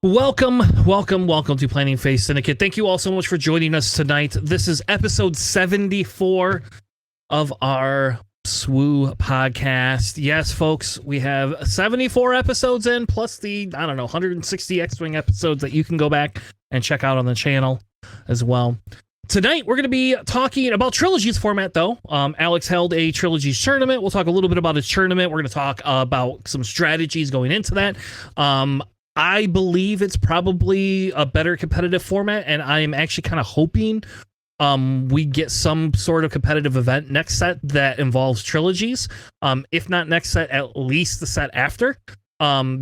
Welcome to Planning Phase Syndicate. Thank you all so much for joining us tonight. This is episode 74 of our SWOO podcast. Yes, folks, we have 74 episodes in, plus the, 160 X-Wing episodes that you can go back and check out on the channel as well. Tonight, we're going to be talking about Trilogies format, though. Alex held a Trilogies tournament. We'll talk a little bit about his tournament. We're going to talk about some strategies going into that. I believe it's probably a better competitive format, and I am actually kind of hoping we get some sort of competitive event next set that involves Trilogies. If not next set, at least the set after,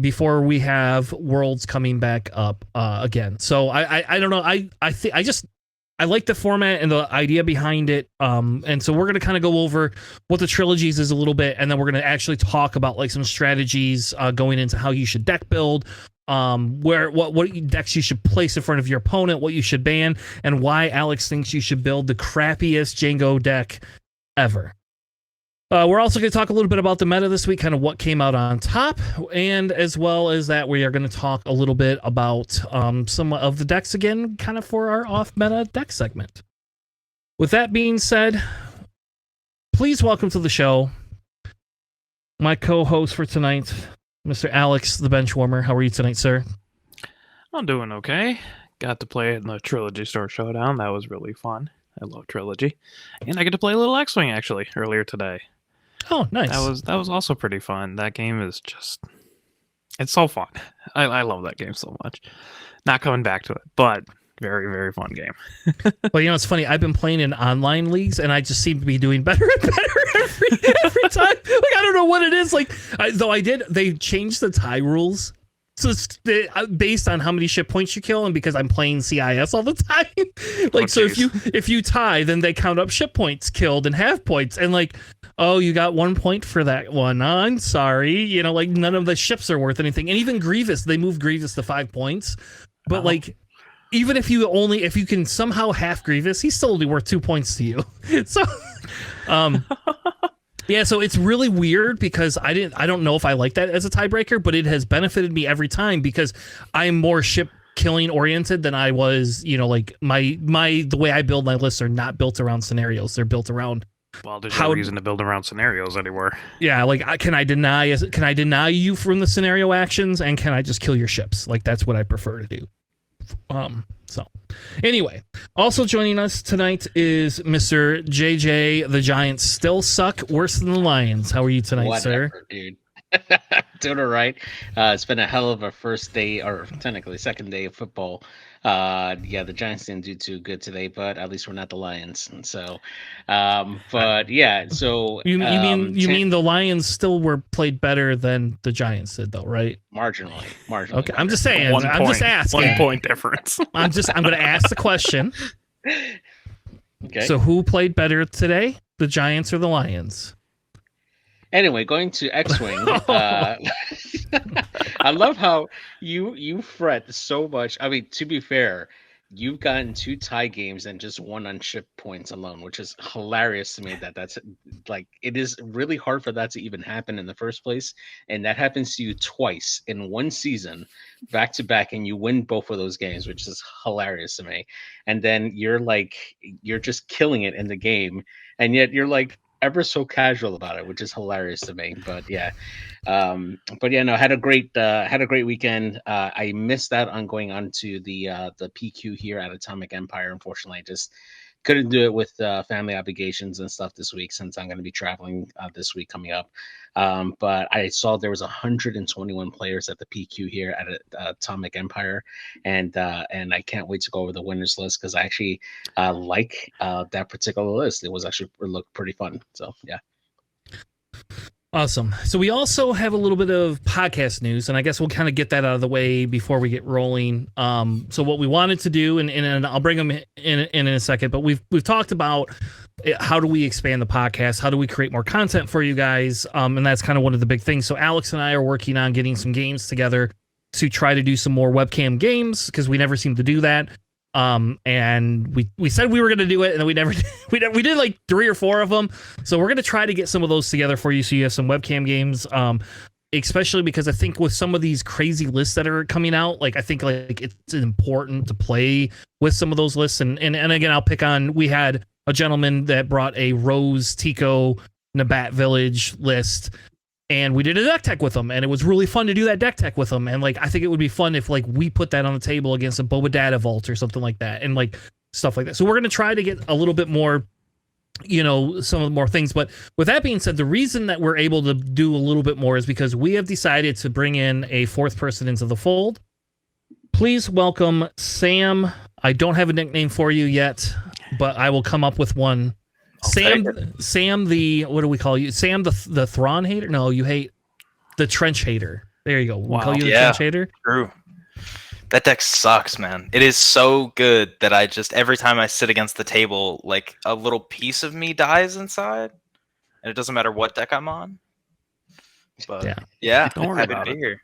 before we have Worlds coming back up again. So I don't know. I like the format and the idea behind it. And so we're going to kind of go over what the Trilogies is a little bit, and then we're going to actually talk about like some strategies going into how you should deck build, what decks you should place in front of your opponent, what you should ban, and why Alex thinks you should build the crappiest Django deck ever. We're also going to talk a little bit about the meta this week, kind of what came out on top, and as well as that, we are going to talk a little bit about some of the decks again, kind of for our off-meta deck segment. With that being said, please welcome to the show my co-host for tonight, Mr. Alex, the Benchwarmer. How are you tonight, sir? I'm doing okay. Got to play it in the Trilogy Store Showdown. That was really fun. I love Trilogy. And I get to play a little X-Wing, actually, earlier today. Oh, nice. That was also pretty fun. That game is just... It's so fun. I love that game so much. Not coming back to it, but very, very fun game. Well, it's funny. I've been playing in online leagues, and I just seem to be doing better and better every time. Like, I don't know what it is. Like, they changed the tie rules. So it's based on how many ship points you kill, and because I'm playing CIS all the time, like, so if you tie, then they count up ship points killed and half points, and like, oh, you got 1 point for that one. I'm sorry, like none of the ships are worth anything, and even Grievous, they moved Grievous to 5 points, but like, even if you can somehow half Grievous, he's still only worth 2 points to you. So, yeah, so it's really weird because I don't know if I like that as a tiebreaker, but it has benefited me every time because I'm more ship killing oriented than I was, like the way I build my lists are not built around scenarios. They're built around, well, there's no reason to build around scenarios anymore. Yeah, like can I deny you from the scenario actions, and can I just kill your ships? Like, that's what I prefer to do. So anyway, also joining us tonight is Mr. JJ. The Giants still suck worse than the Lions. How are you tonight, Whatever, sir? Dude. Doing all right. It's been a hell of a first day, or technically second day of football. The Giants didn't do too good today, but at least we're not the Lions. And so, but yeah. So you mean the Lions still were played better than the Giants did, though, right? Marginally. Okay, I'm just saying. I'm just asking. 1 point difference. I'm going to ask the question. Okay. So who played better today, the Giants or the Lions? Anyway, going to X-Wing, I love how you fret so much. I mean, to be fair, you've gotten 2 tie games and just won on ship points alone, which is hilarious to me. That's like, it is really hard for that to even happen in the first place, and that happens to you twice in one season, back to back, and you win both of those games, which is hilarious to me. And then you're just killing it in the game, and yet you're like ever so casual about it, which is hilarious to me. But yeah, no, had a great weekend. I missed out on going on to the PQ here at Atomic Empire. Unfortunately, I just couldn't do it with family obligations and stuff this week, since I'm going to be traveling this week coming up. But I saw there was 121 players at the PQ here at Atomic Empire, and I can't wait to go over the winners list, because I actually like that particular list. It looked pretty fun. So yeah. Awesome. So we also have a little bit of podcast news, and I guess we'll kind of get that out of the way before we get rolling. So what we wanted to do, and I'll bring them in a second, but we've talked about how do we expand the podcast? How do we create more content for you guys? And that's kind of one of the big things. So Alex and I are working on getting some games together to try to do some more webcam games, because we never seem to do that. And we said we were going to do it, and then we never did. We did like 3 or 4 of them. So we're going to try to get some of those together for you, so you have some webcam games. especially because I think with some of these crazy lists that are coming out, like I think like it's important to play with some of those lists. And again, I'll pick on, we had a gentleman that brought a Rose, Tico, Nabat Village list, and we did a deck tech with them, and it was really fun to do that deck tech with them. And like, I think it would be fun if like we put that on the table against a Boba Data Vault or something like that, and like stuff like that. So we're going to try to get a little bit more, you know, some of the more things. But with that being said, the reason that we're able to do a little bit more is because we have decided to bring in a fourth person into the fold. Please welcome Sam. I don't have a nickname for you yet, but I will come up with one. Sam, the, what do we call you? Sam, the Thrawn hater? No, you hate the trench hater. There you go. We'll call you the trench hater. True. That deck sucks, man. It is so good that I just, every time I sit against the table, like a little piece of me dies inside, and it doesn't matter what deck I'm on. But yeah, don't worry about it. Here.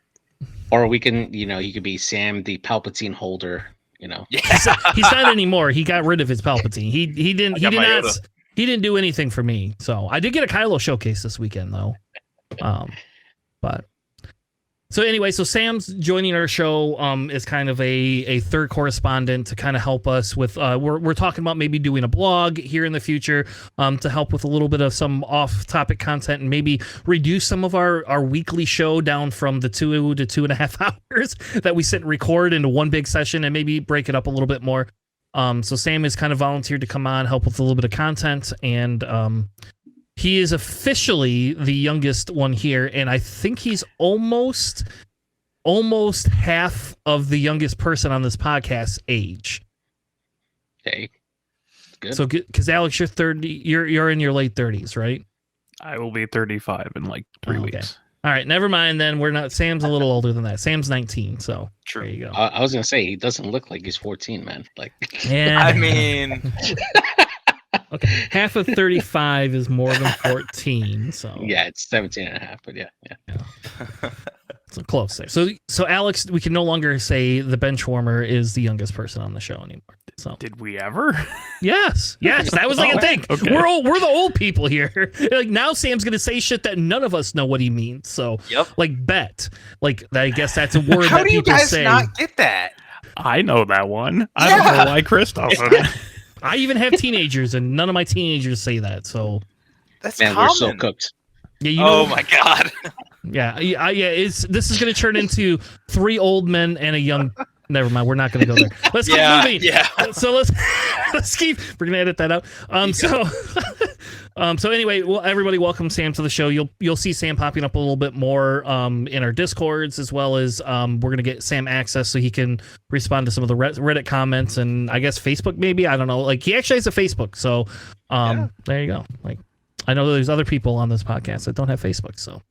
Or we can, you know, you could be Sam, the Palpatine holder. You know, he's not anymore. He got rid of his Palpatine. He didn't do anything for me. So I did get a Kylo showcase this weekend though. But so anyway, so Sam's joining our show is kind of a third correspondent to kind of help us with we're talking about maybe doing a blog here in the future to help with a little bit of some off-topic content and maybe reduce some of our weekly show down from the 2 to 2.5 hours that we sit and record into one big session, and maybe break it up a little bit more. So Sam has kind of volunteered to come on, help with a little bit of content, and he is officially the youngest one here, and I think he's almost half of the youngest person on this podcast age. Okay, good. So, because Alex, you're 30, you're in your late 30s, right? I will be 35 in like 3 weeks. All right, never mind then. We're not. Sam's a little older than that. Sam's 19, so True. There you go. I was gonna say he doesn't look like he's 14, man. Like, yeah. I mean, okay, half of 35 is more than 14, so yeah, it's 17 and a half, but yeah. So close there. So Alex, we can no longer say the bench warmer is the youngest person on the show anymore. So Did we ever? yes, that was like a thing. Okay. We're the old people here. Like now, Sam's gonna say shit that none of us know what he means. So like bet, like I guess that's a word how that do you people guys say. not get that? I know that one. I don't know why Chris doesn't. I even have teenagers, and none of my teenagers say that. So That's Man, common. we're so cooked. yeah, you know, Oh my god. yeah. This is gonna turn into 3 old men and a young. Never mind. We're not going to go there. Let's keep moving. Yeah. So let's keep. We're going to edit that out. So anyway, well, everybody, welcome Sam to the show. You'll see Sam popping up a little bit more in our Discords, as well as we're going to get Sam access so he can respond to some of the Reddit comments and I guess Facebook maybe. I don't know. Like he actually has a Facebook, so there you go. Like I know there's other people on this podcast that don't have Facebook, so.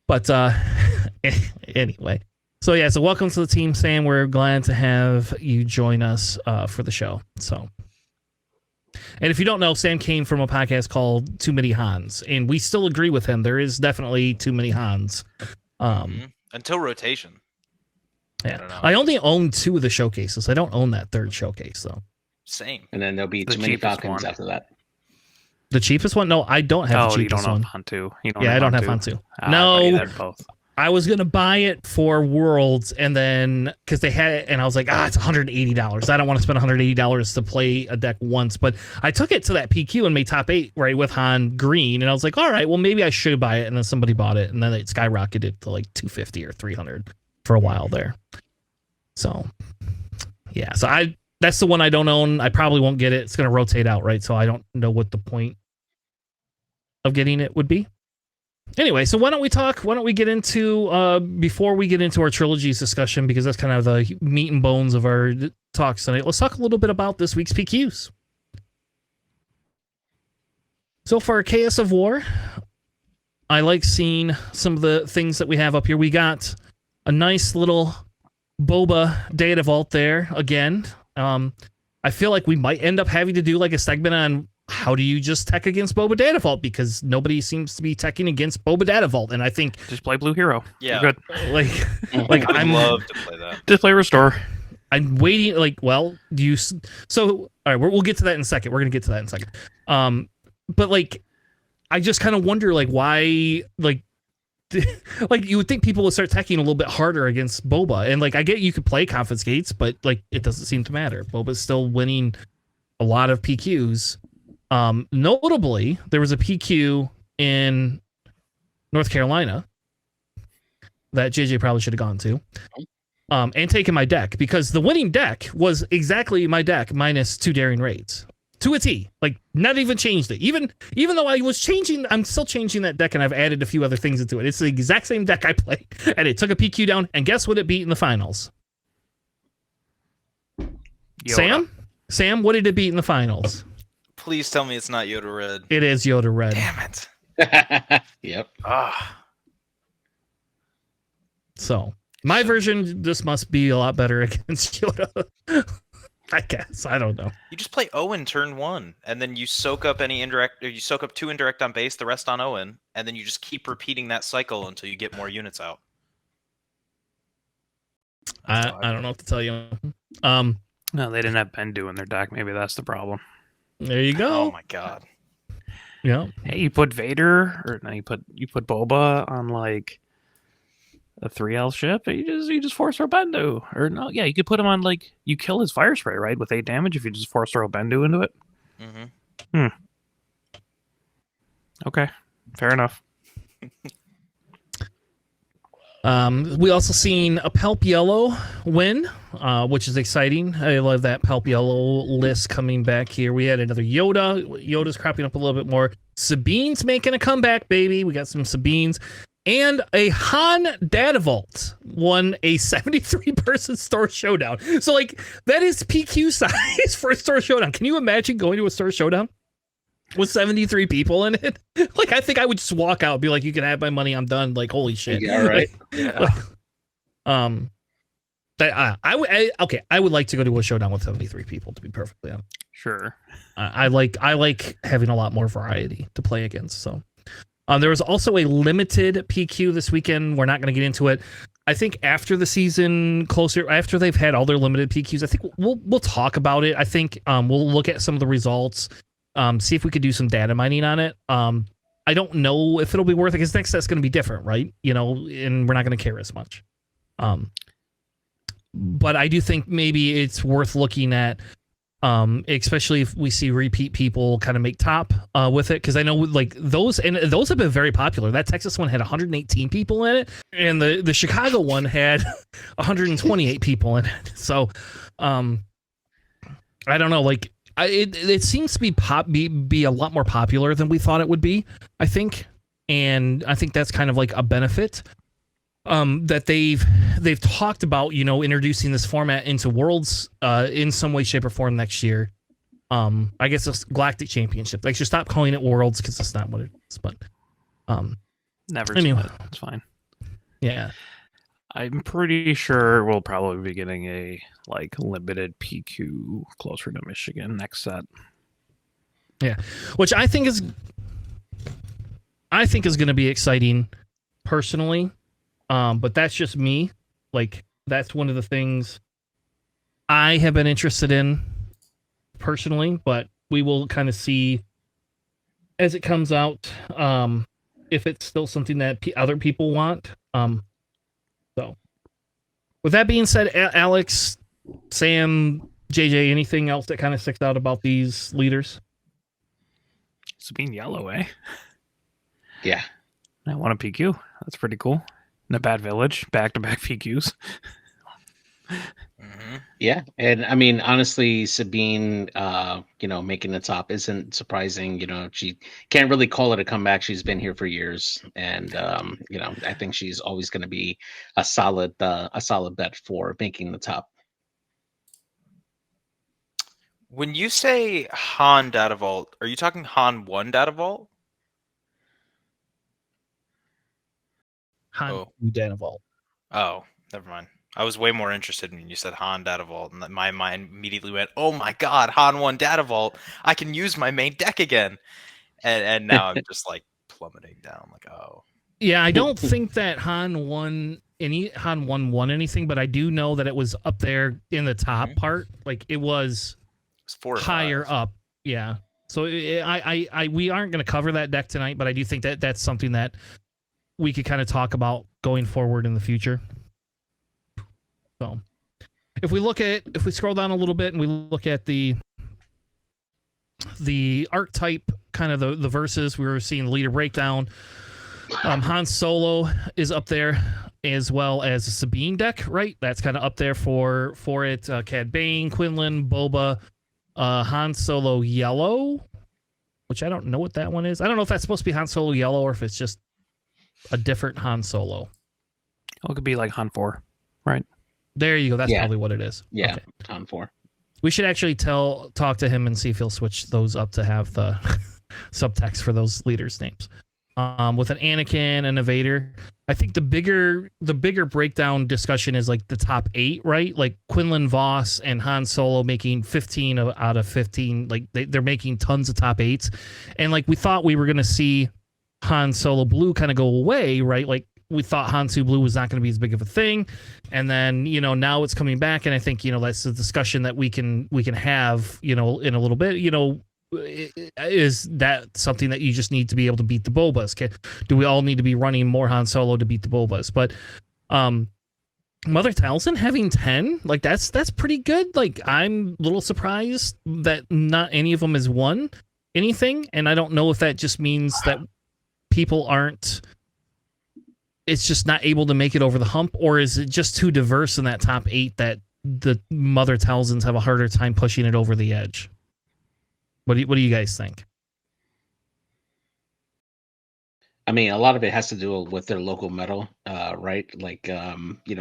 But anyway. So yeah, so welcome to the team, Sam. We're glad to have you join us for the show. So, and if you don't know, Sam came from a podcast called Too Many Hans, and we still agree with him. There is definitely too many Hans. Until rotation. Yeah, I only own 2 of the showcases. I don't own that 3rd showcase though. Same. And then there'll be too many Falcons after that. The cheapest one? No, I don't have the cheapest one. You don't have Hantu. I don't have Hantu. No. I was going to buy it for Worlds, and then because they had it, and I was like, it's $180. I don't want to spend $180 to play a deck once. But I took it to that PQ and made top 8 right with Han Green, and I was like, all right, well maybe I should buy it. And then somebody bought it, and then it skyrocketed to like 250 or 300 for a while there. So yeah, so that's the one I don't own. I probably won't get it. It's going to rotate out, right? So I don't know what the point of getting it would be. Anyway, so why don't we get into, before we get into our Trilogies discussion, because that's kind of the meat and bones of our talks tonight, let's talk a little bit about this week's PQs. So for Chaos of War, I like seeing some of the things that we have up here. We got a nice little Boba Data Vault there again. I feel like we might end up having to do like a segment on how do you just tech against Boba Data Vault, because nobody seems to be teching against Boba Data Vault, and I think just play Blue Hero. Yeah, you're good. Like I love to play that. Just play Restore. I'm waiting. Like, well, do you? So all right, we'll get to that in a second. We're gonna get to that in a second. But like, I just kind of wonder like why like like you would think people would start teching a little bit harder against Boba, and like I get you could play confiscates, but like it doesn't seem to matter. Boba's still winning a lot of PQs. Notably, there was a PQ in North Carolina that JJ probably should have gone to, and taken my deck, because the winning deck was exactly my deck minus 2 daring raids to a T. Like, not even changed it. Even though I was changing, I'm still changing that deck, and I've added a few other things into it. It's the exact same deck I play, and it took a PQ down. And guess what? It beat in the finals. Yoda. Sam, what did it beat in the finals? Please tell me it's not Yoda Red. It is Yoda Red. Damn it. Yep. Ah. So my version just must be a lot better against Yoda. I guess. I don't know. You just play Owen turn 1, and then you soak up any indirect, or you soak up 2 indirect on base, the rest on Owen, and then you just keep repeating that cycle until you get more units out. I don't know what to tell you. No, they didn't have Bendu in their deck. Maybe that's the problem. There you go. Oh my god. Yeah. Hey, you put Vader, or no, you put Boba on like a 3L ship. You just force throw Bendu, or no, yeah, you could put him on like you kill his fire spray, right, with 8 damage if you just force throw Bendu into it. Mm-hmm. Okay, fair enough. We also seen a Palp Yellow win, which is exciting. I love that Palp Yellow list coming back here. We had another Yoda. Yoda's cropping up a little bit more. Sabine's making a comeback, baby. We got some Sabines. And a Han Dadavolt won a 73-person store showdown. So, like, that is PQ size for a store showdown. Can you imagine going to a store showdown with 73 people in it? Like, I think I would just walk out and be like, you can have my money, I'm done. Like, holy shit. Yeah, right. Yeah. I would like to go to a showdown with 73 people, to be perfectly honest. Sure. I like having a lot more variety to play against. So there was also a limited PQ this weekend. We're not going to get into it. I think after the season, after they've had all their limited PQs, I think we'll talk about it. I think we'll look at some of the results, see if we could do some data mining on it. I don't know if it'll be worth it, because next set's going to be different, right? You know, and we're not going to care as much. But I do think maybe it's worth looking at, especially if we see repeat people kind of make top with it, because I know like those have been very popular. That Texas one had 118 people in it, and the Chicago one had 128 people in it. So I don't know, like it seems to be a lot more popular than we thought it would be, I think, and I think that's kind of like a benefit. That they've talked about, you know, introducing this format into Worlds in some way, shape, or form next year. I guess it's Galactic Championship. They should stop calling it Worlds, because that's not what it is. But Never. Anyway. Seen it. It's fine. Yeah, I'm pretty sure we'll probably be getting a like limited PQ closer to Michigan next set. yeah, which I think is going to be exciting, personally. But that's just me. Like, that's one of the things I have been interested in personally, but we will kind of see as it comes out, if it's still something that other people want. So with that being said, Alex, Sam, JJ, anything else that kind of sticks out about these leaders? Sabine Yellow, eh? Yeah. I want a PQ. That's pretty cool. In a bad village, back-to-back PQs. Mm-hmm. Yeah, and I mean, honestly, Sabine, making the top isn't surprising. You know, she can't really call it a comeback. She's been here for years, and I think she's always going to be a solid bet for making the top. When you say Han Data Vault, are you talking Han 1 Data Vault? Han Data Vault. Oh, never mind. I was way more interested when you said Han Data Vault, and my mind immediately went, "Oh my God, Han 1 Data Vault! I can use my main deck again." And now I'm just like plummeting down. Like, oh. Yeah, I don't think that Han won anything, but I do know that it was up there in the top part. Like, it was 4 or higher 5. up. Yeah. So we aren't going to cover that deck tonight, but I do think that that's something that we could kind of talk about going forward in the future. So if we scroll down a little bit and we look at the archetype, kind of the verses, we were seeing leader breakdown. Han Solo is up there, as well as a Sabine deck, right? That's kind of up there for it. Cad Bane, Quinlan, Boba, Han Solo Yellow, which I don't know what that one is. I don't know if that's supposed to be Han Solo Yellow or if it's just a different Han Solo. Oh, it could be like Han 4, right? There you go. That's probably what it is. Yeah, okay. Han 4. We should actually talk to him and see if he'll switch those up to have the subtext for those leaders' names. With an Anakin and a Vader. I think the bigger breakdown discussion is like the top 8, right? Like Quinlan Vos and Han Solo making 15 out of 15. Like they're making tons of top 8s. And like we thought we were going to see Han Solo Blue kind of go away, right? Like we thought Han Solo Blue was not going to be as big of a thing. And then, now it's coming back. And I think, that's a discussion that we can have, in a little bit, is that something that you just need to be able to beat the Bobas? Do we all need to be running more Han Solo to beat the Bobas? But Mother Talzin having 10, like that's pretty good. Like I'm a little surprised that not any of them has won anything, and I don't know if that just means that people aren't. It's just not able to make it over the hump, or is it just too diverse in that top 8 that the Mother Talzins have a harder time pushing it over the edge? What do you guys think? I mean, a lot of it has to do with their local metal, right? Like,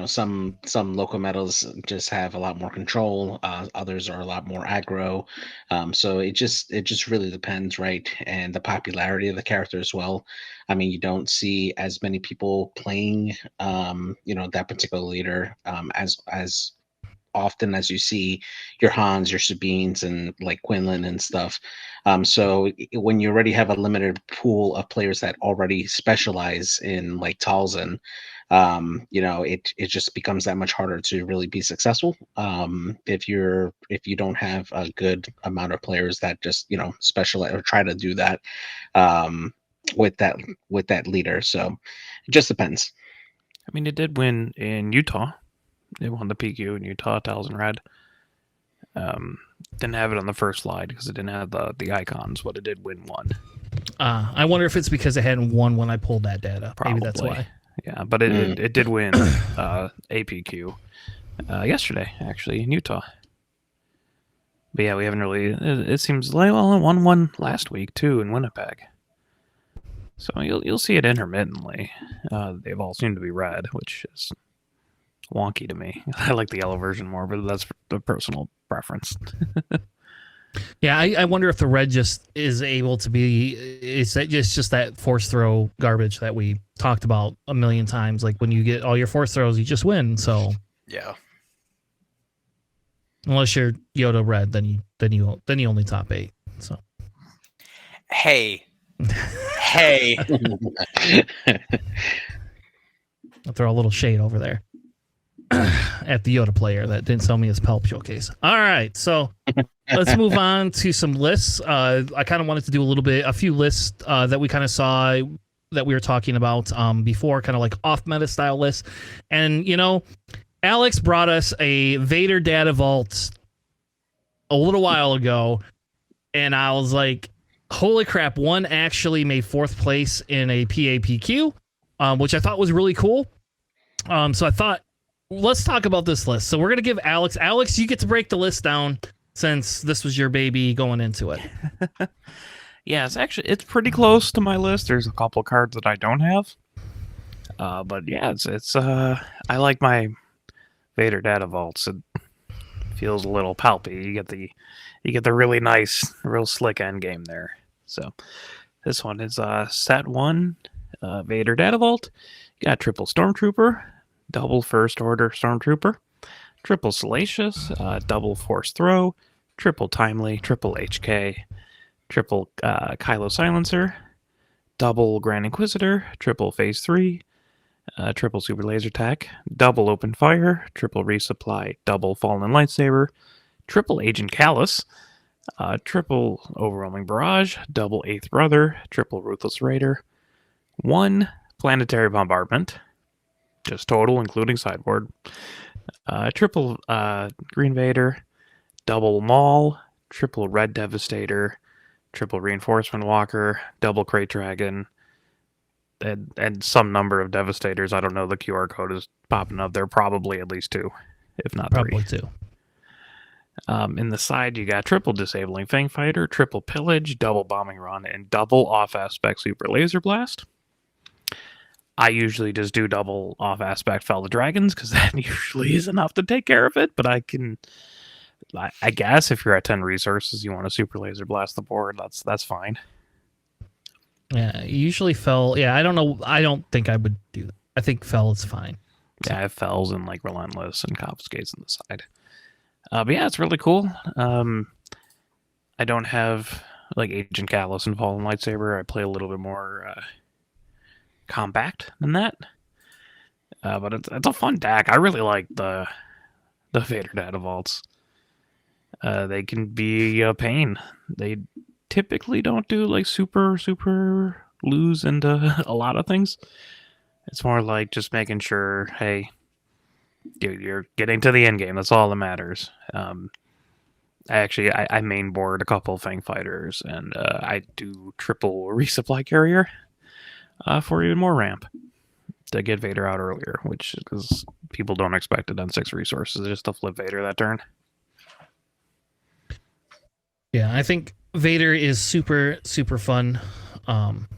some local metals just have a lot more control. Others are a lot more aggro. So it just really depends, right? And the popularity of the character as well. I mean, you don't see as many people playing, that particular leader as often as you see your Hans, your Sabines, and like Quinlan and stuff. So when you already have a limited pool of players that already specialize in like Talzin, it just becomes that much harder to really be successful. If you don't have a good amount of players that just specialize or try to do that with that leader. So it just depends. I mean, it did win in Utah. They won the PQ in Utah, Talzin Red. Didn't have it on the first slide because it didn't have the icons, but it did win one. I wonder if it's because it hadn't won when I pulled that data. Probably. Maybe that's why. Yeah, but it did win APQ yesterday, actually, in Utah. But yeah, we haven't really... It seems like, well, it won one last week, too, in Winnipeg. So you'll see it intermittently. They've all seemed to be red, which is wonky to me. I like the yellow version more, but that's the personal preference. Yeah, I wonder if the red just is able to be... It's just that force throw garbage that we talked about a million times. Like when you get all your force throws, you just win. So yeah. Unless you're Yoda red, then you only top 8. So hey. I'll throw a little shade over there at the Yoda player that didn't sell me his Pelp showcase. All right, so let's move on to some lists. I kind of wanted to do a few lists that we kind of saw that we were talking about before, kind of like off meta style lists. And Alex brought us a Vader Data Vault a little while ago, and I was like, holy crap, one actually made 4th place in a PAPQ, which I thought was really cool. So I thought, let's talk about this list. So we're going to give Alex, you get to break the list down since this was your baby going into it. Yeah, it's pretty close to my list. There's a couple of cards that I don't have. But yeah, it's I like my Vader Data Vaults. It feels a little palpy. You get the really nice, real slick end game there. So this one is set 1 Vader Data Vault. You got triple Stormtrooper, double First Order Stormtrooper, triple Salacious, double Force Throw, triple Timely, triple HK, triple Kylo Silencer, double Grand Inquisitor, triple Phase 3, triple Super Laser Attack, double Open Fire, triple Resupply, double Fallen Lightsaber, triple Agent Callus, triple Overwhelming Barrage, double Eighth Brother, triple Ruthless Raider, 1 Planetary Bombardment, just total, including sideboard. Triple Green Vader, double Maul, triple Red Devastator, triple Reinforcement Walker, double Crate Dragon, and some number of Devastators. I don't know. The QR code is popping up. There are probably at least 2, if not 3. Probably 2. In the side, you got triple Disabling Fang Fighter, triple Pillage, double Bombing Run, and double Off-Aspect Super Laser Blast. I usually just do double Off-Aspect Fell the Dragons, because that usually is enough to take care of it, but I guess if you're at 10 resources, you want to Super Laser Blast the board, that's fine. Yeah, usually Fell. Yeah, I don't know. I don't think I would do that. I think Fell is fine. Yeah, I have Fells and like Relentless and Confiscates on the side. But yeah, it's really cool. I don't have like Agent Callus and Fallen Lightsaber. I play a little bit more compact than that. But it's a fun deck. I really like the Vader Data Vaults. They can be a pain. They typically don't do like super lose into a lot of things. It's more like just making sure, hey, you're getting to the end game. That's all that matters. I main board a couple Fang Fighters, and I do triple Resupply Carrier for even more ramp to get Vader out earlier, which because people don't expect it on 6 resources just to flip Vader that turn. Yeah, I think Vader is super fun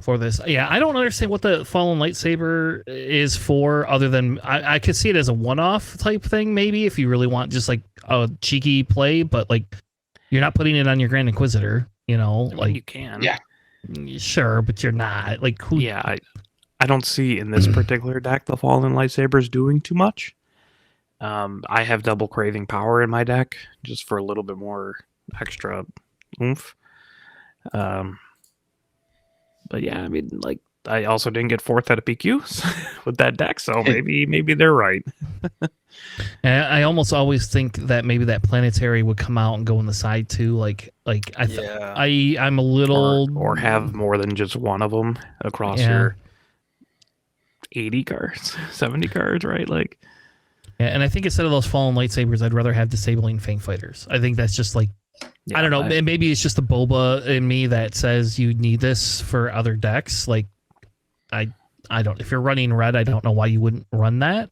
for this. Yeah, I don't understand what the Fallen Lightsaber is for, other than I could see it as a one-off type thing, maybe, if you really want just like a cheeky play, but like you're not putting it on your Grand Inquisitor, you know? Like you can. Yeah. Sure, but you're not. Like who? Yeah, I don't see in this particular deck the Fallen Lightsabers doing too much. I have double Craving Power in my deck just for a little bit more extra oomph. But yeah, I mean, like, I also didn't get 4th at a PQ with that deck, so maybe they're right. And I almost always think that maybe that planetary would come out and go on the side too. I'm a little or have more than just one of them across your 80 cards, 70 cards, right? Like, yeah, and I think instead of those Fallen Lightsabers, I'd rather have Disabling Fang Fighters. I think that's just like, I don't know. Maybe it's just the boba in me that says you need this for other decks. Like, I don't. If you're running red, I don't know why you wouldn't run that.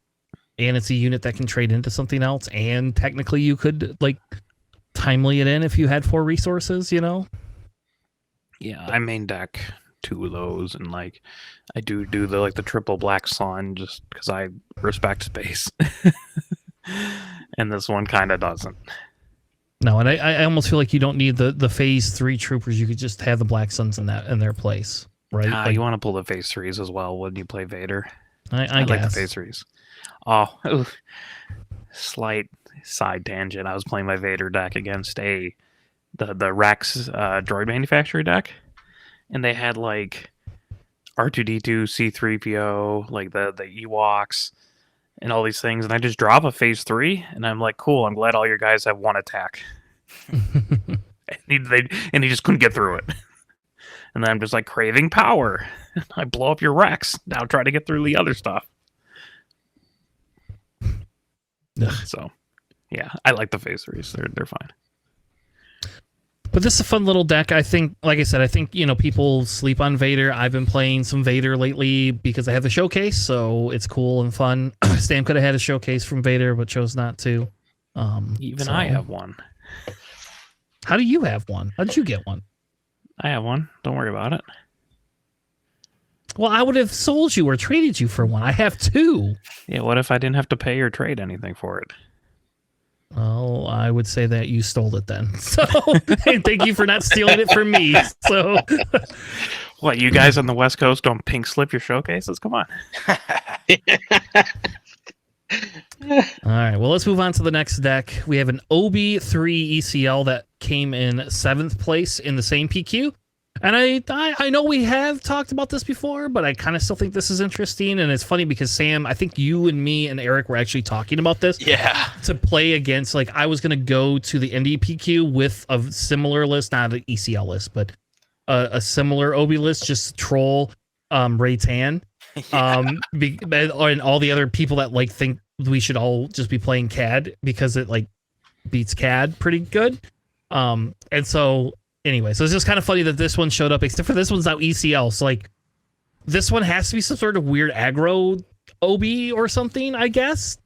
And it's a unit that can trade into something else. And technically, you could like timely it in if you had 4 resources. You know. Yeah, I main deck 2 of those, and like I do the triple Black Sun just because I respect space. And this one kind of doesn't. No, and I almost feel like you don't need the phase 3 troopers. You could just have the Black Suns in their place, right? Like, you want to pull the phase 3s as well when you play Vader. I like the guess. phase 3s. Oh, slight side tangent. I was playing my Vader deck against the Rex droid manufacturer deck, and they had like R2D2, C3PO, like the Ewoks, and all these things, and I just drop a phase 3, and I'm like, cool, I'm glad all your guys have 1 attack. and he just couldn't get through it. And then I'm just like, Craving Power. I blow up your Rex. Now try to get through the other stuff. So, yeah, I like the phase 3s. They're fine. But this is a fun little deck. I think, like I said, I think, people sleep on Vader. I've been playing some Vader lately because I have the showcase, so it's cool and fun. Stam could have had a showcase from Vader, but chose not to. I have one. How do you have one? How did you get one? I have one. Don't worry about it. Well, I would have sold you or traded you for one. I have 2. Yeah, what if I didn't have to pay or trade anything for it? Well, I would say that you stole it then. So, and thank you for not stealing it from me. So, what, you guys on the West Coast don't pink slip your showcases? Come on. All right, well, let's move on to the next deck. We have an OB3 ECL that came in 7th place in the same PQ. And I know we have talked about this before, but I kind of still think this is interesting. And it's funny because, Sam, I think you and me and Eric were actually talking about this. Yeah. To play against, like, I was going to go to the NDPQ with a similar list, not an ECL list, but a similar OB list, just to troll Ray Tan. And all the other people that like think we should all just be playing CAD because it like beats CAD pretty good. And so anyway, so it's just kind of funny that this one showed up, except for this one's now ECL. So like this one has to be some sort of weird aggro OB or something, I guess.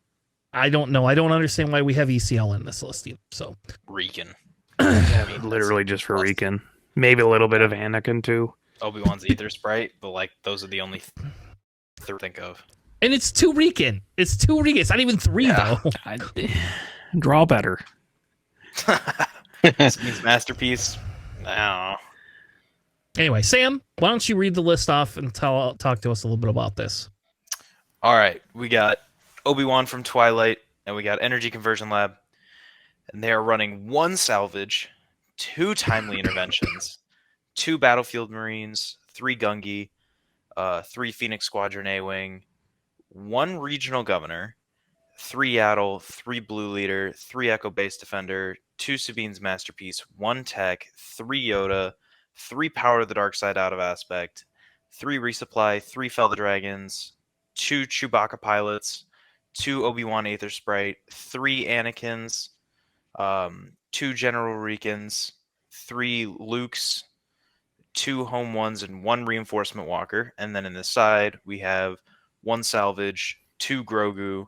I don't know. I don't understand why we have ECL in this list either. So Reekin. Yeah, I mean, literally just for Riken. Maybe a little bit of Anakin too. Obi-Wan's Ether Sprite, but like those are the only think of. and it's 2 Rican. It's 2 Rican. It's not even 3 Yeah. though. Draw better. This means masterpiece. I don't know. Anyway, Sam, why don't you read the list off and talk to us a little bit about this? All right, we got Obi-Wan from Twilight, and we got Energy Conversion Lab, and they are running 1 salvage, 2 timely interventions, 2 Battlefield Marines, 3 Gungi, 3 Phoenix Squadron A-Wing, 1 Regional Governor, 3 Yaddle, 3 Blue Leader, 3 Echo Base Defender, 2 Sabine's Masterpiece, 1 Tech, 3 Yoda, 3 Power of the Dark Side out of aspect, 3 Resupply, 3 Fel the Dragons, 2 Chewbacca Pilots, 2 Obi-Wan Aether Sprite, 3 Anakins, 2 General Ricans, 3 Lukes, 2 Home Ones, and 1 Reinforcement Walker. And then in the side, we have 1 Salvage, 2 Grogu,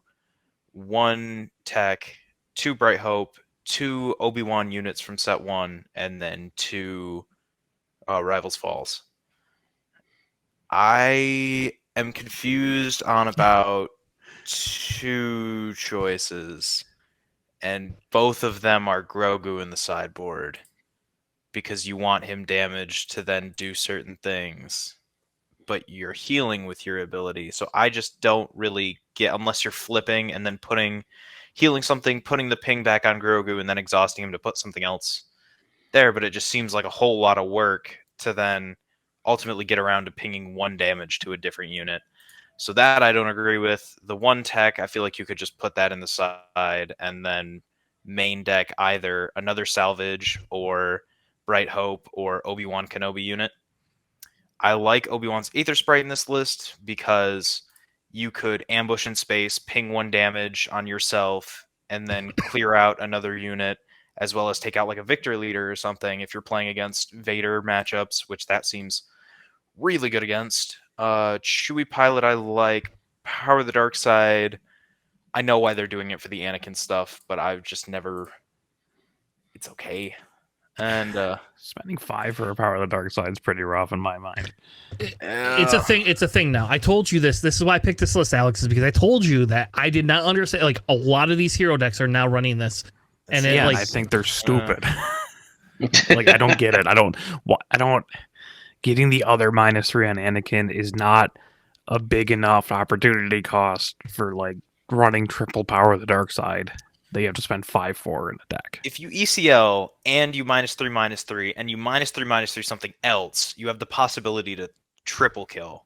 1 Tech, 2 Bright Hope, 2 Obi-Wan units from set 1, and then 2 Rivals Falls. I am confused on about 2 choices, and both of them are Grogu in the sideboard because you want him damaged to then do certain things, but you're healing with your ability. So I just don't really get, unless you're flipping and then healing something, putting the ping back on Grogu, and then exhausting him to put something else there. But it just seems like a whole lot of work to then ultimately get around to pinging 1 damage to a different unit. So that I don't agree with. The 1 Tech, I feel like you could just put that in the side and then main deck either another Salvage or Bright Hope or Obi-Wan Kenobi unit. I like Obi-Wan's Aether Sprite in this list because you could ambush in space, ping 1 damage on yourself, and then clear out another unit, as well as take out like a Victor Leader or something if you're playing against Vader matchups, which that seems really good against. Chewie Pilot I like. Power of the Dark Side, I know why they're doing it for the Anakin stuff, but I've just never... It's okay. And Spending 5 for a Power of the Dark Side is pretty rough in my mind. It's a thing. It's a thing now. I told you this. This is why I picked this list, Alex, is because I told you that I did not understand. Like a lot of these hero decks are now running this, and it, Yeah, like I think they're stupid. Like I don't get it. I don't. Getting the other -3 on Anakin is not a big enough opportunity cost for like running triple Power of the Dark Side. They have to spend 5 for in the deck. if you ECL and you -3/-3 and you -3/-3 something else, you have the possibility to triple kill.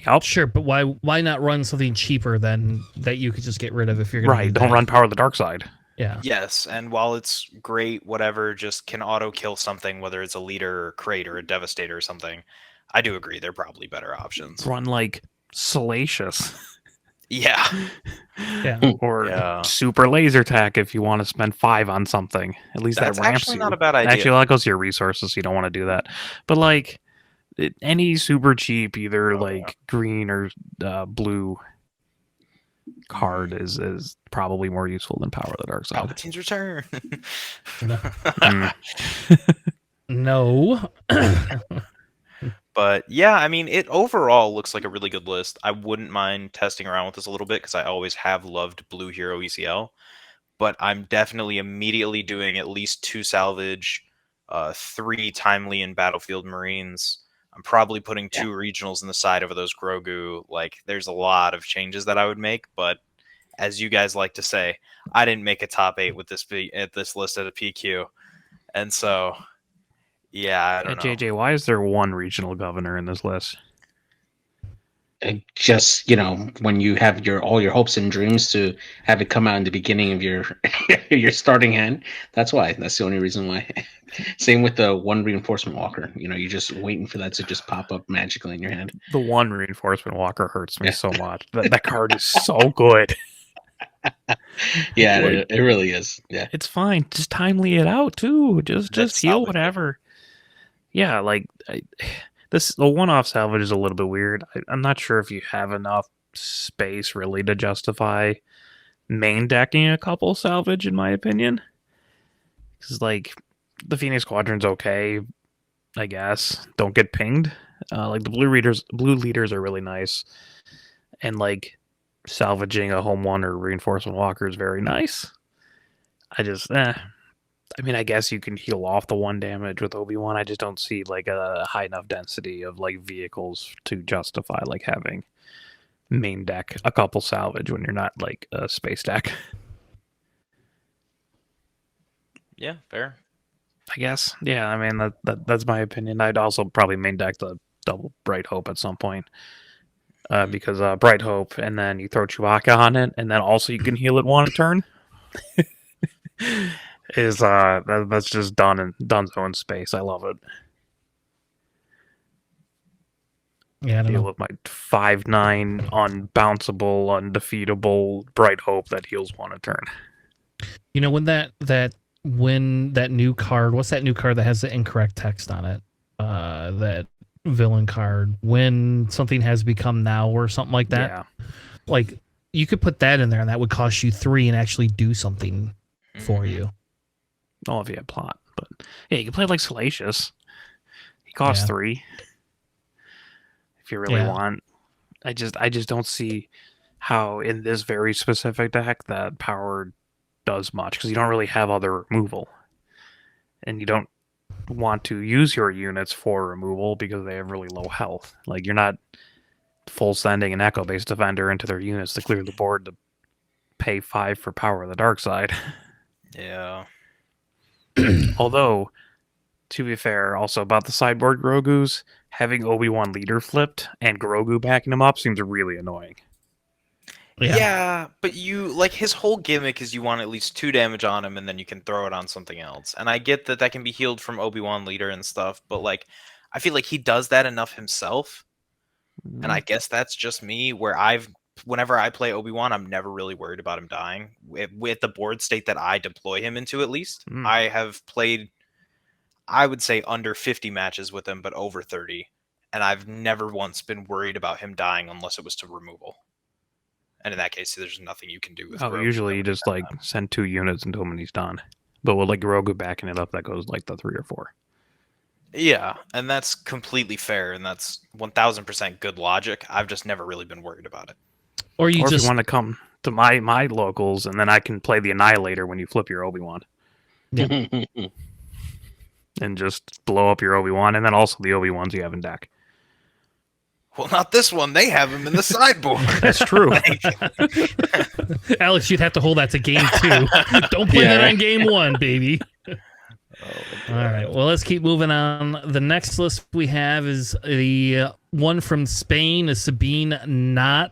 Yep. sure, but why not run something cheaper than that you could just get rid of if you're gonna Right. do Don't that? run Power of the Dark Side. Yeah. Yes, and while it's great, whatever, just can auto kill something, whether it's a leader or crate or a devastator or something, I do agree they're probably better options. Run like Salacious Yeah. Yeah. or Yeah. Super Laser Tack if you want to spend 5 on something. At least That's that ramps actually you. not a bad idea. Actually, that goes to your resources. So you don't want to do that. But like any super cheap, either like green or blue card is probably more useful than Power of the Dark Side. Palpatine's return. No. But yeah, I mean, it overall looks like a really good list. I wouldn't mind testing around with this a little bit because I always have loved Blue Hero ECL. But I'm definitely immediately doing at least 2 Salvage, 3 Timely and Battlefield Marines. I'm probably putting 2 regionals in the side over those Grogu. Like, there's a lot of changes that I would make, but as you guys like to say, I didn't make a top 8 with this list at a PQ, and so yeah, I don't know. JJ, why is there 1 regional governor in this list? just when you have all your hopes and dreams to have it come out in the beginning of your your starting hand. That's the only reason why. Same with the one reinforcement walker. You're just waiting for that to just pop up magically in your hand. The one reinforcement walker hurts me Yeah. so much. That card is so good. Yeah, Like, it really is. Yeah. it's fine. Just timely it out too. Just heal salvage. whatever. Yeah, like the one-off salvage is a little bit weird. I'm not sure if you have enough space really to justify main decking a couple salvage, in my opinion. Because like the Phoenix Squadron's okay, I guess. Don't get pinged. Like the blue leaders are really nice, and like salvaging a home one or reinforcement walker is very nice. I mean, I guess you can heal off the 1 damage with Obi-Wan. I just don't see like a high enough density of like vehicles to justify like having main deck a couple salvage when you're not like a space deck. Yeah, fair. I guess. Yeah, I mean that's my opinion. I'd also probably main deck the double Bright Hope at some point. Because Bright Hope, and then you throw Chewbacca on it, and then also you can heal it 1 turn. That's just done in Dunzo in space. I love it. Yeah, I don't Deal know. with my 5/9 unbounceable, undefeatable Bright Hope that heals 1 a turn. When that new card, what's that new card that has the incorrect text on it? That villain card, when something has become now or something like that. Yeah. Like you could put that in there and that would cost you 3 and actually do something for you. Oh, if you had plot. But yeah, you can play like Salacious. He costs 3. If you really want. I just don't see how in this very specific deck that power does much, because you don't really have other removal. And you don't want to use your units for removal because they have really low health. Like you're not full sending an Echo based defender into their units to clear the board to pay 5 for power of the dark side. Yeah. Although, to be fair, also about the sideboard Grogu's, having Obi-Wan leader flipped and Grogu backing him up seems really annoying. Yeah, but his whole gimmick is you want at least 2 damage on him, and then you can throw it on something else. And I get that can be healed from Obi-Wan leader and stuff, but like I feel like he does that enough himself. And I guess that's just me, where whenever I play Obi-Wan, I'm never really worried about him dying. With the board state that I deploy him into, at least, I have played, I would say, under 50 matches with him, but over 30. And I've never once been worried about him dying unless it was to removal. And in that case, there's nothing you can do with Grogu. Usually you just like send 2 units into him and he's done. But with like Grogu backing it up, that goes like the 3 or 4. Yeah, and that's completely fair, and that's 1000% good logic. I've just never really been worried about it. Or if you want to come to my locals, and then I can play the Annihilator when you flip your Obi-Wan. Yeah. And just blow up your Obi-Wan, and then also the Obi-Wans you have in deck. Well, not this one. They have him in the sideboard. That's true. Alex, you'd have to hold that to game 2. Don't play that on game 1, baby. All right. Well, let's keep moving on. The next list we have is the one from Spain, is Sabine Nada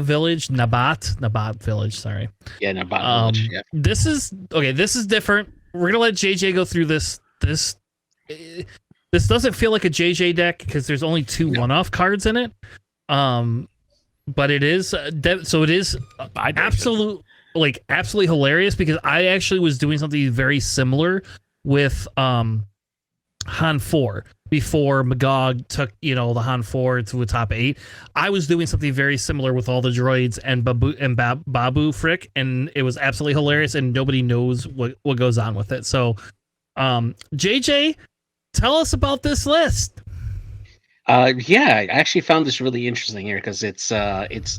Village, Nabat Village. Sorry. Yeah, Nabat Village. Yeah. This is different. We're gonna let JJ go through this. This doesn't feel like a JJ deck because there's only 2 one-off cards in it. But it is so it is absolutely hilarious, because I actually was doing something very similar with Han 4 before Magog took the Han 4 to a top 8. I was doing something very similar with all the droids and Babu Frick, and it was absolutely hilarious, and nobody knows what goes on with it. So JJ, tell us about this list. Yeah, I actually found this really interesting here because it's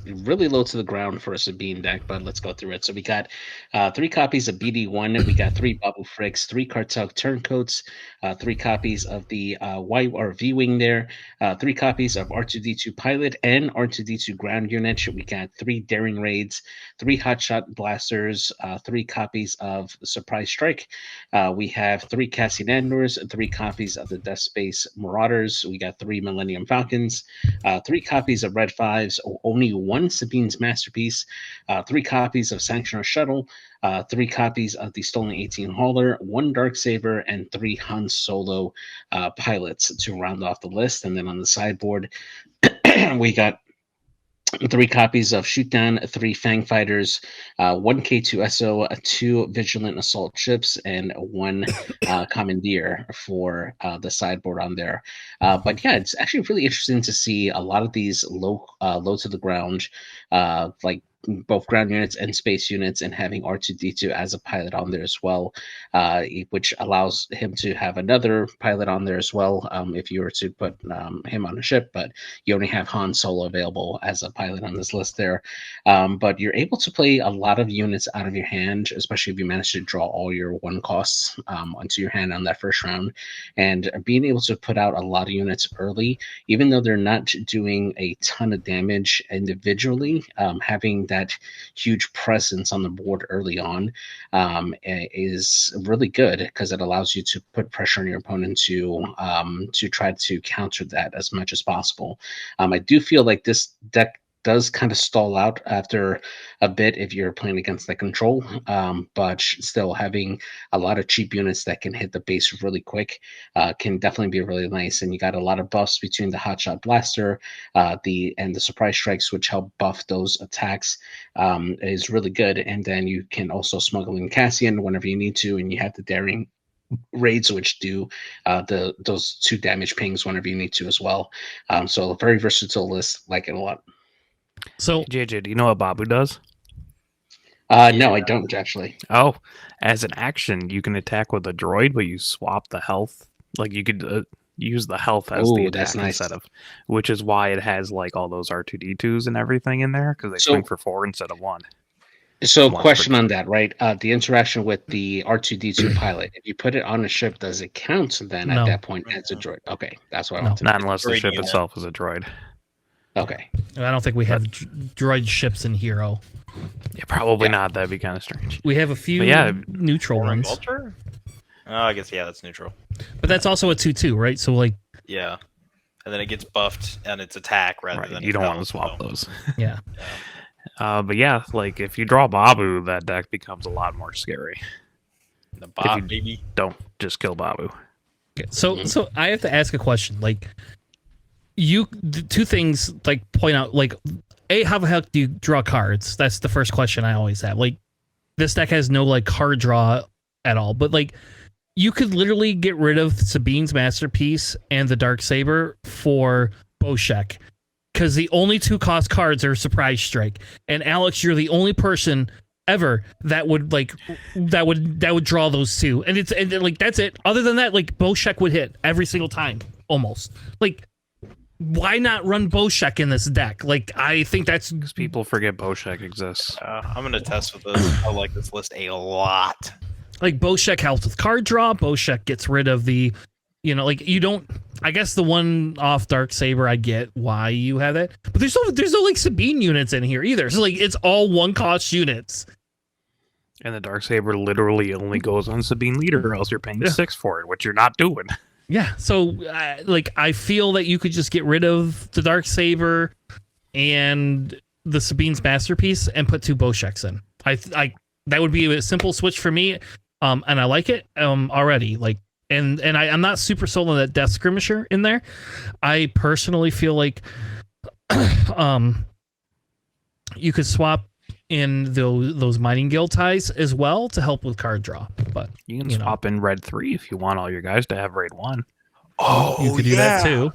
really low to the ground for a Sabine deck, but let's go through it. So we got 3 copies of BD1, we got 3 Babu Fricks, 3 Cartel Turncoats, 3 copies of the YRV Wing there, 3 copies of R2D2 Pilot and R2D2 Ground Unit. We got 3 Daring Raids, 3 Hotshot Blasters, 3 copies of Surprise Strike. We have 3 Cassian Andors, 3 copies of the Death Space Marauders. We got 3 Millennium Millennium Falcons, 3 copies of Red 5s, only 1 Sabine's Masterpiece, 3 copies of Sanctioner Shuttle, 3 copies of the Stolen 18 Hauler, 1 Darksaber, and 3 Han Solo pilots to round off the list. And then on the sideboard, we got 3 copies of Shootdown, 3 Fang Fighters, 1 K2SO, 2 Vigilant Assault Ships, and 1 Commandeer for the sideboard on there. But yeah, it's actually really interesting to see a lot of these low to the ground, like both ground units and space units, and having R2D2 as a pilot on there as well, which allows him to have another pilot on there as well if you were to put him on a ship, but you only have Han Solo available as a pilot on this list there. But you're able to play a lot of units out of your hand, especially if you manage to draw all your 1 costs onto your hand on that first round, and being able to put out a lot of units early, even though they're not doing a ton of damage individually, having that huge presence on the board early on is really good, because it allows you to put pressure on your opponent to try to counter that as much as possible. I do feel like this deck does kind of stall out after a bit if you're playing against that control, but still having a lot of cheap units that can hit the base really quick can definitely be really nice. And you got a lot of buffs between the Hotshot Blaster and the Surprise Strikes, which help buff those attacks, is really good. And then you can also smuggle in Cassian whenever you need to, and you have the Daring Raids, which do those 2 damage pings whenever you need to as well. So a very versatile list, like it a lot. So JJ, do you know what Babu does? No, I don't actually. Oh, as an action, you can attack with a droid, but you swap the health. Like you could use the health as the attack instead of, which is why it has like all those R2D2s and everything in there, because they swing for 4 instead of 1. So, question on that, right? The interaction with the R2D2 pilot. If you put it on a ship, does it count then at that point as a droid? Okay, that's what I want to know. Not unless the ship itself is a droid. Okay. I don't think we have droid ships in Hero. Yeah, probably not. That'd be kind of strange. We have a few neutral ones. Vulture? Oh, I guess, yeah, that's neutral. But that's also a 2/2, right? So, like... Yeah. And then it gets buffed on its attack rather than... You don't want to swap those. Yeah. But yeah, like, if you draw Babu, that deck becomes a lot more scary. The Bob, baby. Don't just kill Babu. Okay. So I have to ask a question. Like, the 2 things, like, point out, like, A, how the heck do you draw cards? That's the first question I always have. Like, this deck has no, like, card draw at all. But, like, you could literally get rid of Sabine's Masterpiece and the Darksaber for Boshek, because the only 2 cost cards are Surprise Strike. And Alex, you're the only person ever that would draw those 2. And like, that's it. Other than that, like, Boshek would hit every single time, almost. Like, why not run Boshek in this deck? Like, I think that's... Because people forget Boshek exists. I'm going to test with this. I like this list a lot. Like, Boshek helps with card draw. Boshek gets rid of the... You know, like, you don't... I guess the one off Darksaber, I get why you have it. But there's no like, Sabine units in here either. So, like, it's all 1-cost units. And the Darksaber literally only goes on Sabine Leader, or else you're paying 6 for it, which you're not doing. Yeah, so, like, I feel that you could just get rid of the Darksaber and the Sabine's Masterpiece and put 2 Bosheks in. That would be a simple switch for me, and I like it already. Like, and I'm not super sold on that Death Skirmisher in there. I personally feel like you could swap in those Mining Guild ties as well to help with card draw. But you can swap in Red 3 if you want all your guys to have Raid 1. Oh, you could do that too.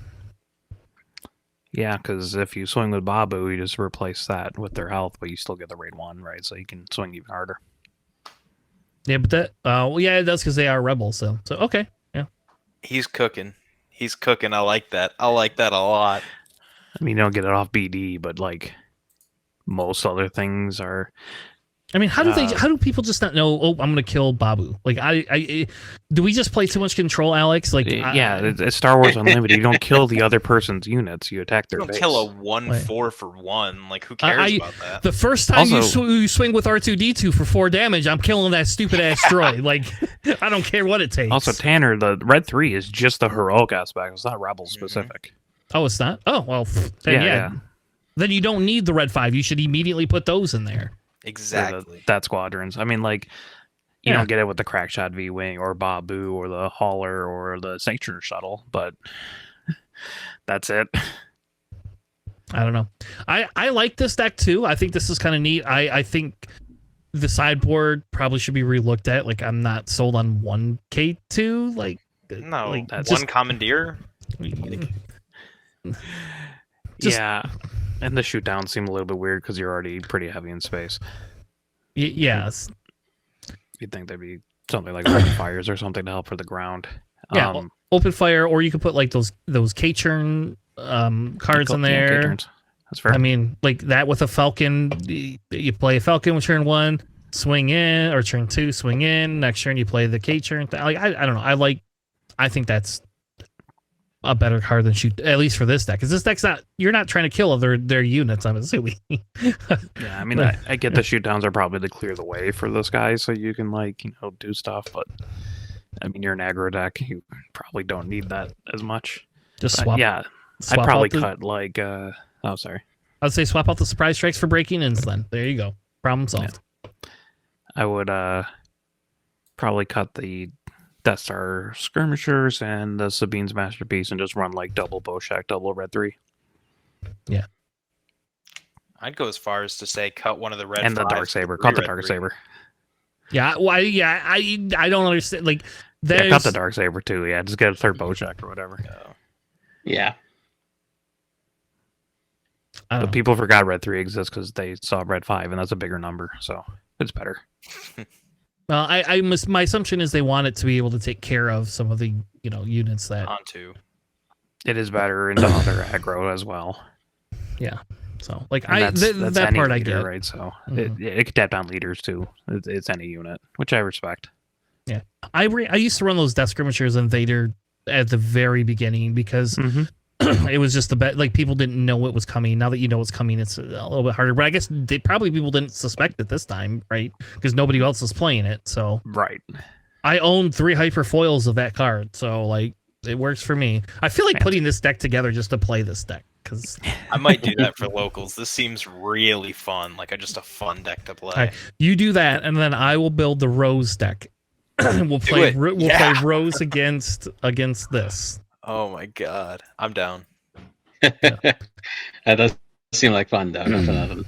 Yeah, because if you swing with Babu, you just replace that with their health, but you still get the Raid 1, right? So you can swing even harder. Yeah, but that... well, yeah, it does because they are rebels, so okay, yeah. He's cooking. I like that. I like that a lot. I mean, you don't get it off BD, but, like, most other things are... I mean, how do people just not know, I'm going to kill Babu? Like, do we just play too much Control, Alex? Like, it's Star Wars Unlimited. You don't kill the other person's units. You attack their base. You don't kill a 1/4 for 1. Like, who cares about that? The first time you swing with R2D2 for 4 damage, I'm killing that stupid-ass droid. Like, I don't care what it takes. Also, Tanner, the Red 3 is just the heroic aspect. It's not Rebel specific. Oh, it's not? Oh, well, then Yeah. Then you don't need the red 5. You should immediately put those in there. Exactly. That squadrons. I mean, like, you Yeah. don't get it with the Crackshot V-Wing or Babu or the Hauler or the Sanctuary Shuttle, but that's it. I don't know. I like this deck too. I think this is kind of neat. I think the sideboard probably should be relooked at. Like, I'm not sold on 1K2. Like, No, like, that's one commandeer. Just- yeah. And the shoot downs seem a little bit weird because you're already pretty heavy in space. Yeah. You'd think there'd be something like rapid fires or something to help for the ground. Yeah, open fire, or you could put like those K-churn cards in there. K-turns. That's fair. I mean, like that with a Falcon, you play a Falcon with turn 1, swing in, or turn 2, swing in. Next turn you play the K-churn. Like I don't know. I think that's a better card than shoot, at least for this deck. Because this deck's you're not trying to kill their units, I'm assuming. Yeah, I mean, I get the shoot downs are probably to clear the way for this guy so you can, like, do stuff, but I mean, you're an aggro deck. You probably don't need that as much. Just But swap. yeah, swap I'd probably out the- cut, like, oh, sorry. I'd say swap out the surprise strikes for breaking ins then. There you go. Problem solved. I would probably cut the Death Star skirmishers and the Sabine's Masterpiece and just run, like, double Boshak, double red 3. I'd go as far as to say cut one of the red And the 5s, Dark Saber. 3 Cut the red Dark 3. Saber. Yeah, well, I don't understand. Like, Yeah, there's cut the Dark Saber too. Yeah, just get a third Boshak or whatever. Yeah. I don't But know. people forgot red 3 exists because they saw red 5, and that's a bigger number, so it's better. Well, my assumption is they want it to be able to take care of some of the units that. Onto. It is better into other aggro as well. So like And that's that any part I leader, get. right? So Mhm. it could tap down leaders too. It's any unit, which I respect. I used to run those death skirmishers in Vader at the very beginning because it was just the bet. Like, people didn't know it was coming. Now that you know it's coming, it's a little bit harder. But I guess people didn't suspect it this time, right? Because nobody else was playing it. So Right. I own 3 hyper foils of that card. So like it works for me. I feel like putting this deck together just to play this deck because I might do that for locals. This seems really fun. Like just a fun deck to play. Alright. You do that, and then I will build the Rose deck. we'll play. it. We'll Yeah. play Rose against this. Oh my god. I'm down. That does seem like fun, though. Not for nothing.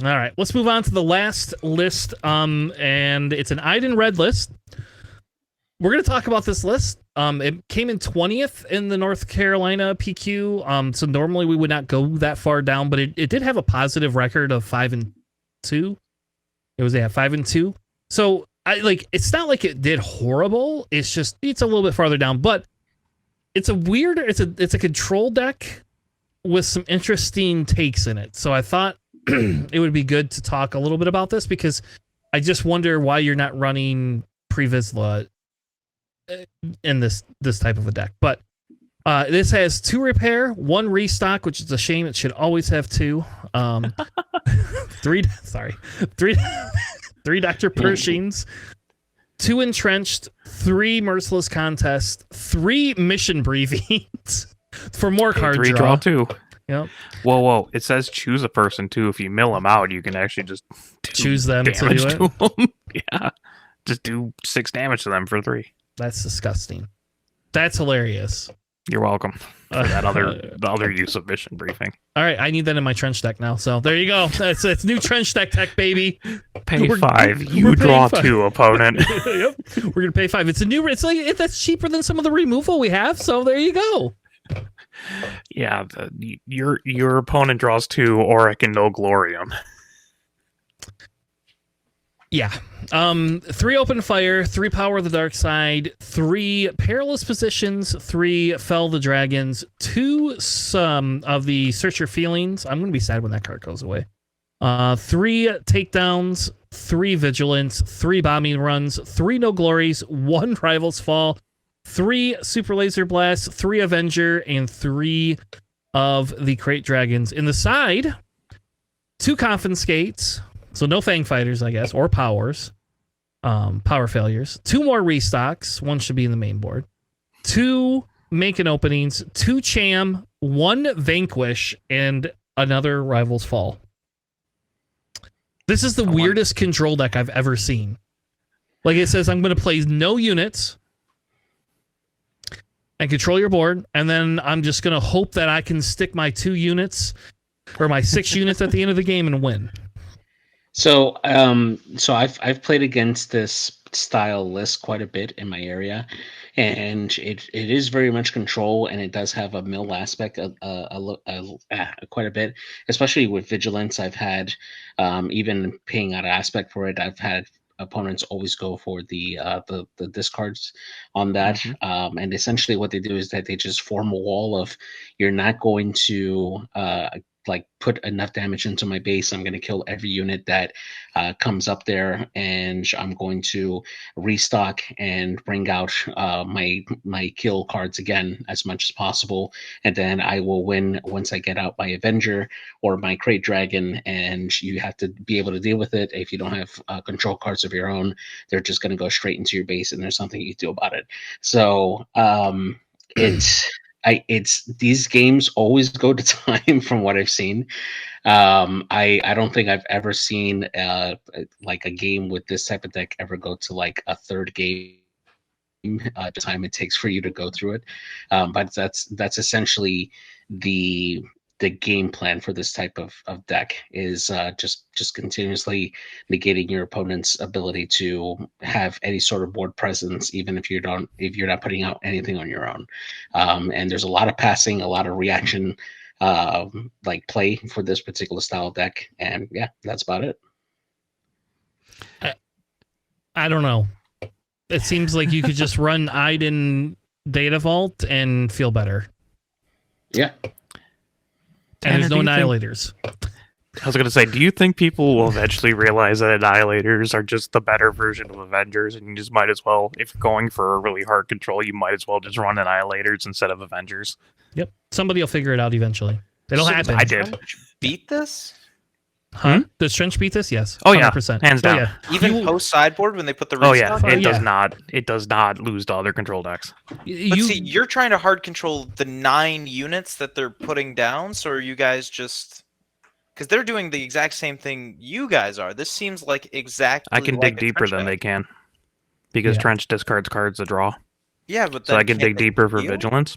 All right, let's move on to the last list. And it's an Iden Red list. We're going to talk about this list. It came in 20th in the North Carolina PQ. So normally we would not go that far down, but it did have a positive record of 5-2. It was 5-2. So it's not like it did horrible. It's just it's a little bit farther down, but it's a control deck with some interesting takes in it. So I thought it would be good to talk a little bit about this because I just wonder why you're not running Pre-Vizsla in this type of a deck. But this has 2 repair, 1 restock, which is a shame. It should always have 2. 3 Dr. Pershings, 2 entrenched, 3 merciless contest, 3 mission briefings for more card 3 draw. draw 2. Yep. Whoa! It says choose a person too. If you mill them out, you can actually just Choose them to damage do it. to them. Yeah, just do 6 damage to them for 3. That's disgusting. That's hilarious. You're welcome for that the other use of mission briefing. All right, I need that in my trench deck now. So there you go. It's new trench deck tech, baby. Pay We're- 5. we're You draw paying 2, opponent. Yep. We're gonna pay 5. It's a new. It's like that's cheaper than some of the removal we have. So there you go. Yeah, your opponent draws 2, or I can no glorium. Yeah. 3 open fire, 3 power of the dark side, 3 perilous positions, 3 fell the dragons, 2 some of the search your feelings. I'm gonna be sad when that card goes away. 3 takedowns, 3 vigilance, 3 bombing runs, 3 no glories, 1 rivals fall, 3 super laser blasts, 3 avenger, and 3 of the crate dragons. In the side, 2 confiscates, so no fang fighters, I guess, or powers, power failures, 2 more restocks, 1 should be in the main board, 2 making openings, 2 cham, 1 Vanquish and another Rival's Fall. This is the weirdest control deck I've ever seen. Like it says, I'm going to play no units and control your board, and then I'm just going to hope that I can stick my 2 units or my 6 units at the end of the game and win. So, so I've played against this style list quite a bit in my area, and it is very much control, and it does have a mill aspect quite a bit, especially with vigilance. I've had even paying out aspect for it. I've had opponents always go for the discards on that, and essentially what they do is that they just form a wall of you're not going to like put enough damage into my base. I'm going to kill every unit that comes up there, and I'm going to restock and bring out my kill cards again as much as possible, and then I will win once I get out my Avenger or my Crate Dragon, and you have to be able to deal with it. If you don't have control cards of your own, they're just going to go straight into your base, and there's something you can do about it. So it's these games always go to time from what I've seen. I don't think I've ever seen like a game with this type of deck ever go to like a third game. The time it takes for you to go through it, but that's essentially the game plan for this type of deck is just continuously negating your opponent's ability to have any sort of board presence, even if you're not putting out anything on your own. And there's a lot of passing, a lot of reaction like play for this particular style deck, and yeah, that's about it. I don't know. It seems like you could just run Iden Data Vault and feel better. Yeah. And there's no Annihilators. I was going to say, do you think people will eventually realize that Annihilators are just the better version of Avengers, and you just might as well, if you're going for a really hard control, you might as well just run Annihilators instead of Avengers? Yep. Somebody will figure it out eventually. It'll happen. I did. Beat this? Huh? Does Trench beat this? Yes. Oh, yeah. 100%. Hands down. Oh, yeah. Even post sideboard when they put the Oh, yeah. restock? It does not. It does not lose to other control decks. But see, you're trying to hard control the 9 units that they're putting down, so are you guys just... Because they're doing the exact same thing you guys are. This seems like exactly I can like dig a deeper Trench than deck. they can. Because Yeah. Trench discards cards to draw. Yeah, but So then I can can't dig they deeper for heal? Vigilance.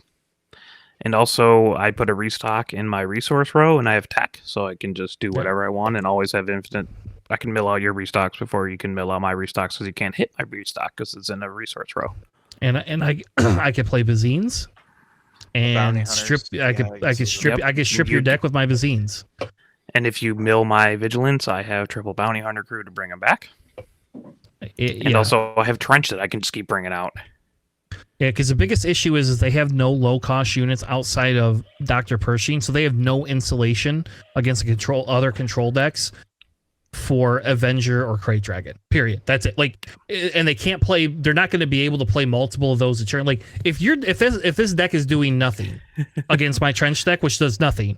And also, I put a restock in my resource row, and I have tech, so I can just do whatever I want and always have infinite... I can mill out your restocks before you can mill out my restocks, because you can't hit my restock because it's in a resource row. And I I could play Bazines Bounty and hunters. strip. Yeah, I I could can see strip. them. I could strip You- your deck with my Bazines. And if you mill my Vigilance, I have triple Bounty Hunter crew to bring them back. And also, I have Trench that I can just keep bringing out. Yeah, because the biggest issue is they have no low-cost units outside of Dr. Pershing, so they have no insulation against other control decks for Avenger or Crate Dragon. Period. That's it. Like, and they can't play. They're not going to be able to play multiple of those. Like, if this deck is doing nothing against my Trench deck, which does nothing,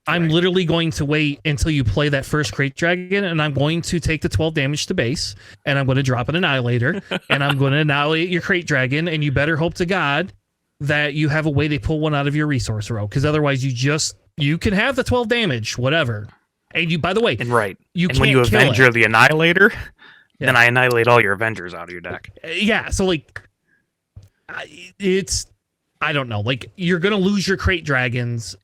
I'm literally going to wait until you play that first Crate Dragon, and I'm going to take the 12 damage to base, and I'm going to drop an Annihilator, and I'm going to annihilate your Crate Dragon, and you better hope to God that you have a way to pull one out of your resource row, because otherwise you can have the 12 damage, whatever. And you, by the way, And right. you and can't when you kill Avenger it. the Annihilator, Yeah. then I annihilate all your Avengers out of your deck. Yeah, so like, I don't know. Like, you're going to lose your Crate Dragons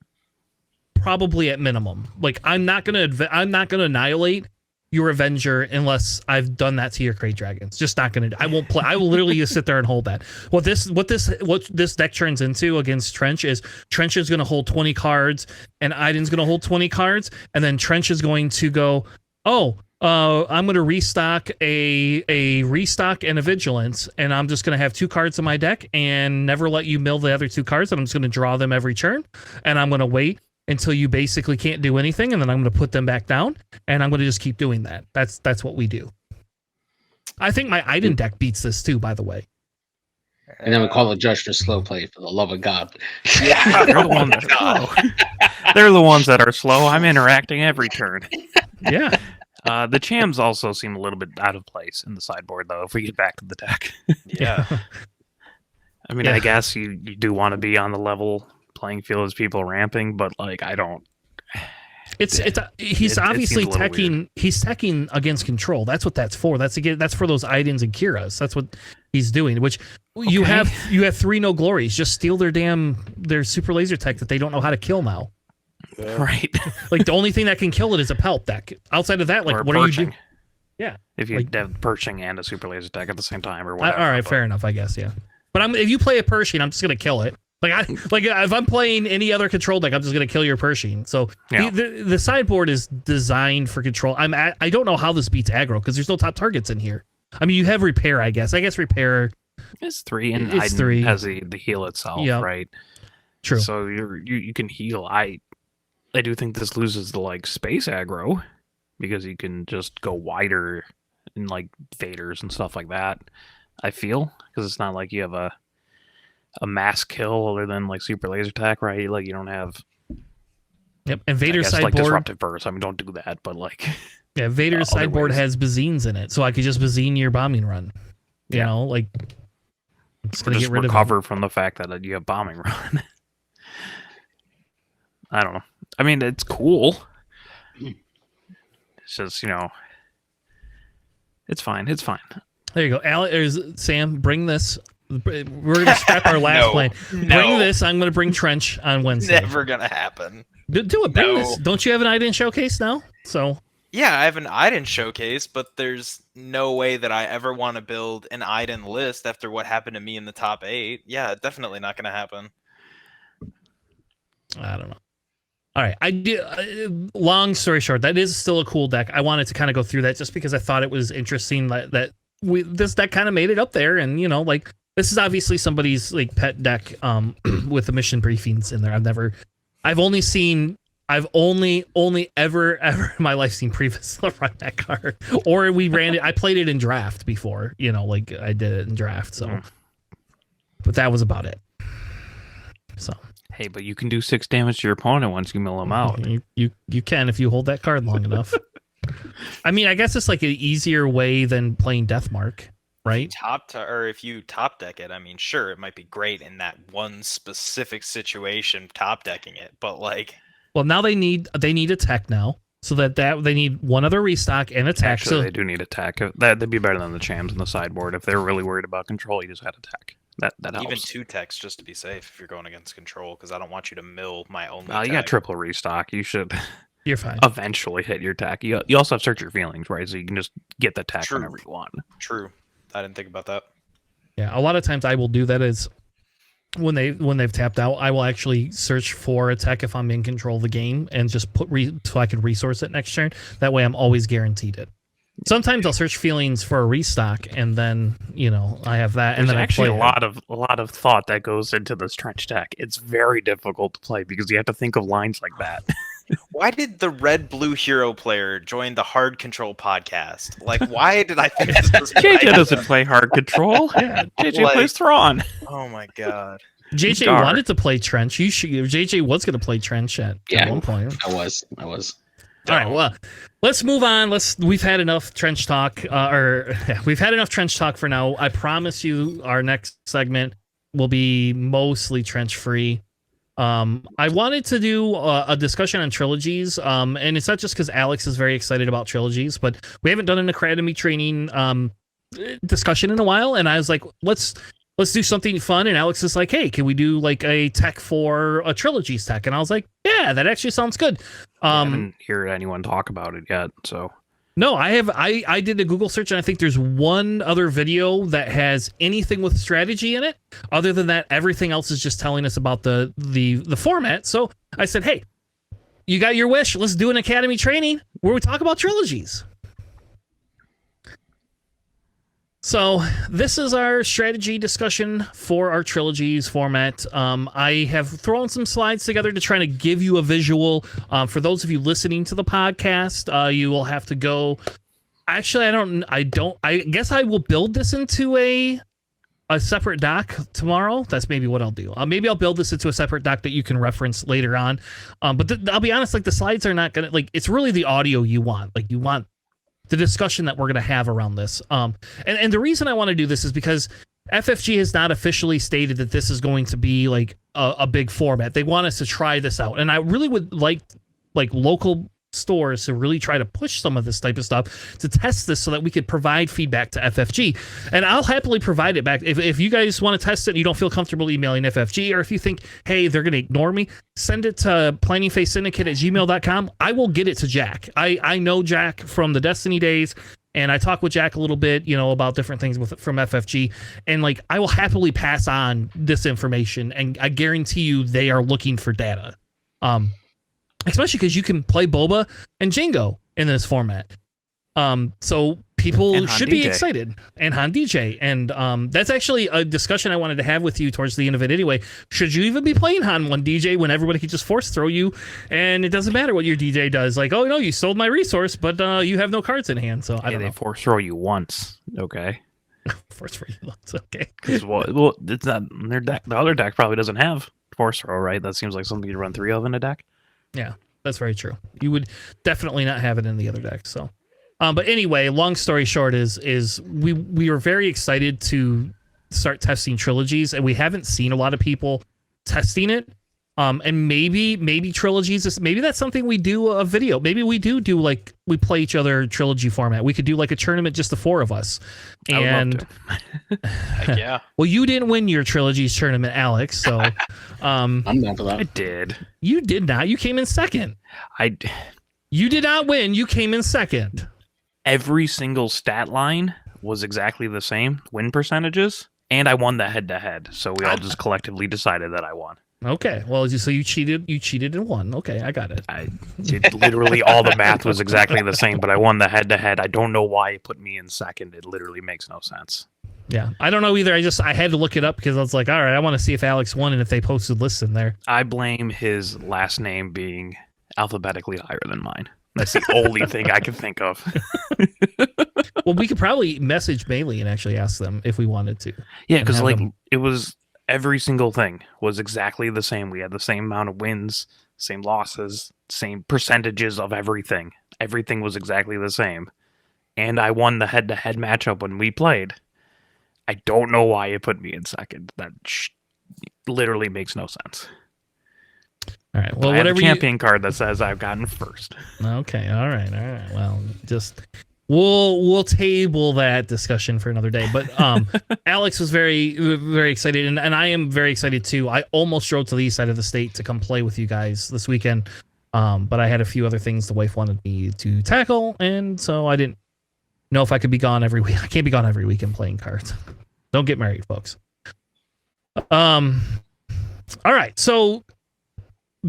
probably at minimum. Like, I'm not gonna annihilate your Avenger unless I've done that to your Crate Dragons. Just not gonna. I won't play. I will literally just sit there and hold that. What this deck turns into against Trench is gonna hold 20 cards, and Iden's gonna hold 20 cards, and then Trench is going to go, I'm going to restock a restock and a vigilance, and I'm just going to have 2 cards in my deck and never let you mill the other 2 cards, and I'm just going to draw them every turn, and I'm going to wait until you basically can't do anything, and then I'm going to put them back down, and I'm going to just keep doing that. That's what we do. I think my Iden deck beats this too, by the way. And then we call a judge for slow play, for the love of God. Yeah, They're the ones that are slow. They're the ones that are slow. I'm interacting every turn. Yeah. The Chams also seem a little bit out of place in the sideboard, though, if we get back to the deck. Yeah. I mean, Yeah. I guess you do want to be on the level playing field as people ramping, but like I don't. He's obviously teching against control. That's what that's for. That's for those Idens and Kiras. That's what he's doing. Which you have 3 no glories. Just steal their super laser tech that they don't know how to kill now. Yeah. Right. Like the only thing that can kill it is a pelt deck. Outside of that, like what are you doing? Yeah. If you have Pershing and a super laser tech at the same time or whatever. All right, fair enough, I guess, yeah. But if you play a Pershing, I'm just gonna kill it. If I'm playing any other control deck, I'm just gonna kill your Pershing. So the sideboard is designed for control. I don't know how this beats aggro because there's no top targets in here. I mean, you have repair, I guess. I guess repair is 3, and it's 3. Has the heal itself, right? True. So you can heal. I do think this loses the like space aggro because you can just go wider in like faders and stuff like that. I feel because it's not like you have a mass kill other than like super laser attack, right? Like you don't have. Yep, and Vader's sideboard like disruptive burst. I mean, don't do that, but like. Yeah, Vader's sideboard has Bazines in it, so I could just Bazine your bombing run. You know, like. It's gonna just get rid recover from the fact that you have bombing run. I don't know. I mean, it's cool. It's just it's fine. It's fine. There you go, Sam. Bring this. We're gonna scrap our last plan. Bring this. I'm gonna bring Trench on Wednesday. Never gonna happen. Do it. Bring this. Don't you have an Ident showcase now? So. Yeah, I have an Iden showcase, but there's no way that I ever want to build an Iden list after what happened to me in the top 8. Yeah, definitely not going to happen. I don't know. All right, I do. Long story short, that is still a cool deck. I wanted to kind of go through that just because I thought it was interesting that this deck kind of made it up there, and like this is obviously somebody's like pet deck with the mission briefings in there. I've only ever in my life seen Previs run that card, or we ran it. I played it in draft before, like I did it in draft. So, but that was about it. So, hey, but you can do 6 damage to your opponent once you mill them out. You can if you hold that card long enough. I mean, I guess it's like an easier way than playing Deathmark, right? Or if you top deck it, I mean, sure, it might be great in that one specific situation, top decking it, but like. Well, now they need a tech now, so that they need one other restock and a tech. Actually, they do need a tech. That'd be better than the Chams in the sideboard. If they're really worried about control, you just had a tech. That helps. Even 2 techs just to be safe if you're going against control, because I don't want you to mill my only. You got triple restock. You should. You're fine. Eventually hit your tech. You also have Search Your Feelings, right? So you can just get the tech whenever you want. True. I didn't think about that. Yeah, a lot of times I will do that is. When they've tapped out, I will actually search for a tech if I'm in control of the game and just so I can resource it next turn. That way I'm always guaranteed it. Sometimes I'll search feelings for a restock and then I have that. There's and then actually a lot of thought that goes into this trench deck. It's very difficult to play because you have to think of lines like that. Why did the red blue hero player join the hard control podcast? Like, why did I think this was JJ doesn't play hard control. Yeah, JJ plays Thrawn. Oh my god. JJ wanted to play Trench. JJ was going to play Trench at one point. I was. All right, well, let's move on. We've had enough Trench talk, we've had enough Trench talk for now. I promise you our next segment will be mostly Trench free. I wanted to do a discussion on Trilogies, and it's not just because Alex is very excited about Trilogies, but we haven't done an Academy training discussion in a while, and I was like, let's do something fun, and Alex is like, hey, can we do like a tech for a Trilogies tech? And I was like, yeah, that actually sounds good. I haven't heard anyone talk about it yet, so... No, I did a Google search, and I think there's one other video that has anything with strategy in it. Other than that, everything else is just telling us about the format. So I said, hey, you got your wish. Let's do an Academy training where we talk about Trilogies. So this is our strategy discussion for our Trilogies format. I have thrown some slides together to try to give you a visual. For those of you listening to the podcast, you will have to go. Actually, I guess I will build this into a separate doc tomorrow. That's maybe what I'll do. Maybe I'll build this into a separate doc that you can reference later on. But I'll be honest, like the slides are not gonna it's really the audio you want. Like you want the discussion that we're going to have around this. And the reason I want to do this is because FFG has not officially stated that this is going to be like a big format. They want us to try this out, and I really would like local stores to really try to push some of this type of stuff to test this so that we could provide feedback to FFG. And I'll happily provide it back. If you guys want to test it and you don't feel comfortable emailing FFG, or if you think, hey, they're going to ignore me, send it to planningphasesyndicate@gmail.com. I will get it to Jack. I know Jack from the Destiny days, and I talked with Jack a little bit, about different things from FFG. And like, I will happily pass on this information, and I guarantee you they are looking for data. Especially because you can play Boba and Django in this format. So people should be excited. And Han DJ. And that's actually a discussion I wanted to have with you towards the end of it anyway. Should you even be playing Han 1 DJ when everybody can just force throw you and it doesn't matter what your DJ does? Like, oh, no, you sold my resource, but you have no cards in hand. So I don't know. They force throw you once. Okay. Force throw you once. Okay. Because well, it's not their deck. The other deck probably doesn't have force throw, right? That seems like something you'd run 3 of in a deck. Yeah, that's very true. You would definitely not have it in the other deck. So, but anyway, long story short is we were very excited to start testing trilogies, and we haven't seen a lot of people testing it. And maybe trilogies, maybe that's something we do a video. Maybe we do like we play each other trilogy format. We could do like a tournament, just the 4 of us. And yeah. Well, you didn't win your trilogies tournament, Alex. So I'm not for that. I did. You did not. You came in second. You did not win. You came in second. Every single stat line was exactly the same, win percentages, and I won the head-to-head. So we all just collectively decided that I won. Okay, well, so you cheated and won. Okay, I got it. Literally all the math was exactly the same, but I won the head-to-head. I don't know why it put me in second. It literally makes no sense. Yeah, I don't know either. I had to look it up because I was like, all right, I want to see if Alex won and if they posted lists in there. I blame his last name being alphabetically higher than mine. That's the only thing I can think of. Well, we could probably message Bailey and actually ask them if we wanted to. Yeah, because like it was... Every single thing was exactly the same. We had the same amount of wins, same losses, same percentages of everything. Everything was exactly the same. And I won the head-to-head matchup when we played. I don't know why it put me in second. That literally makes no sense. All right. Well, I whatever have a champion card that says I've gotten first. Okay. All right. Well, just... We'll table that discussion for another day. But Alex was very, very excited, and I am very excited too. I almost drove to the east side of the state to come play with you guys this weekend, but I had a few other things the wife wanted me to tackle, and so I didn't know if I could be gone every week. I can't be gone every weekend playing cards. Don't get married, folks. All right, so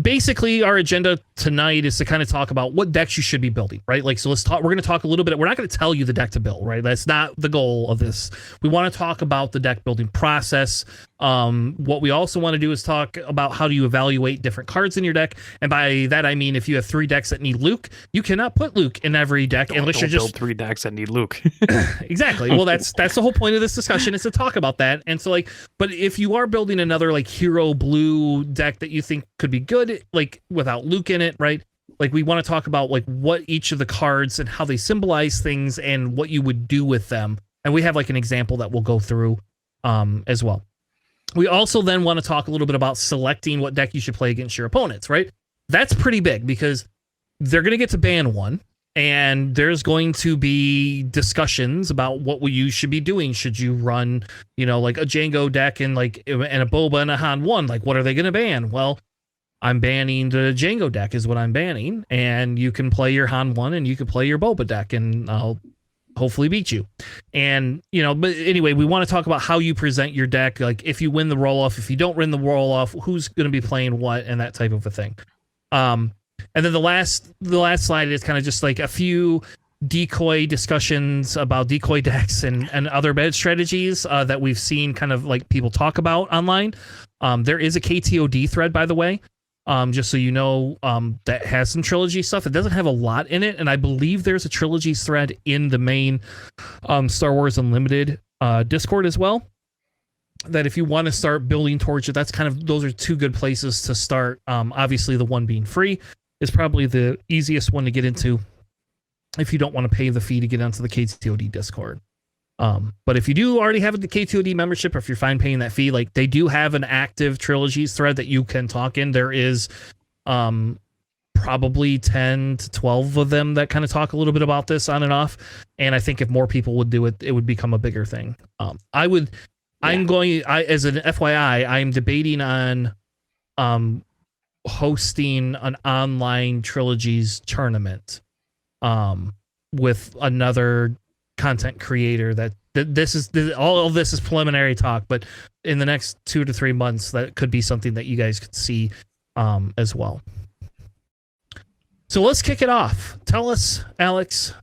basically our agenda tonight is to kind of talk about what decks you should be building, right? Like, so we're going to talk a little bit. We're not going to tell you the deck to build, right? That's not the goal of this. We want to talk about the deck building process. What we also want to do is talk about how do you evaluate different cards in your deck. And by that, I mean, if you have 3 decks that need Luke, you cannot put Luke in every deck unless you're just build 3 decks that need Luke. Exactly. Well, that's the whole point of this discussion, is to talk about that. And so like, but if you are building another like hero blue deck that you think could be good, like without Luke in it, right? Like, we want to talk about like what each of the cards and how they symbolize things and what you would do with them. And we have like an example that we'll go through as well. We also then want to talk a little bit about selecting what deck you should play against your opponents, right? That's pretty big because they're going to get to ban 1, and there's going to be discussions about what you should be doing. Should you run, like a Django deck and a Boba and a Han 1? Like, what are they going to ban? Well, I'm banning the Django deck is what I'm banning, and you can play your Han 1 and you can play your Boba deck, and I'll hopefully beat you. And, but anyway, we want to talk about how you present your deck. Like, if you win the roll-off, if you don't win the roll-off, who's going to be playing what, and that type of a thing. And then the last slide is kind of just like a few decoy discussions about decoy decks and other bad strategies that we've seen kind of like people talk about online. There is a KTOD thread, by the way. Just so you know, that has some trilogy stuff. It doesn't have a lot in it, and I believe there's a trilogies thread in the main Star Wars Unlimited Discord as well. That if you want to start building towards it, those are 2 good places to start. Obviously, the one being free is probably the easiest one to get into if you don't want to pay the fee to get onto the KTOD Discord. But if you do already have the K2D membership, or if you're fine paying that fee, like they do have an active Trilogies thread that you can talk in. There is probably 10 to 12 of them that kind of talk a little bit about this on and off. And I think if more people would do it, it would become a bigger thing. As an FYI, I'm debating on hosting an online Trilogies tournament with another content creator. All of this is preliminary talk, but in the next 2 to 3 months, that could be something that you guys could see as well. So let's kick it off. Tell us, Alex,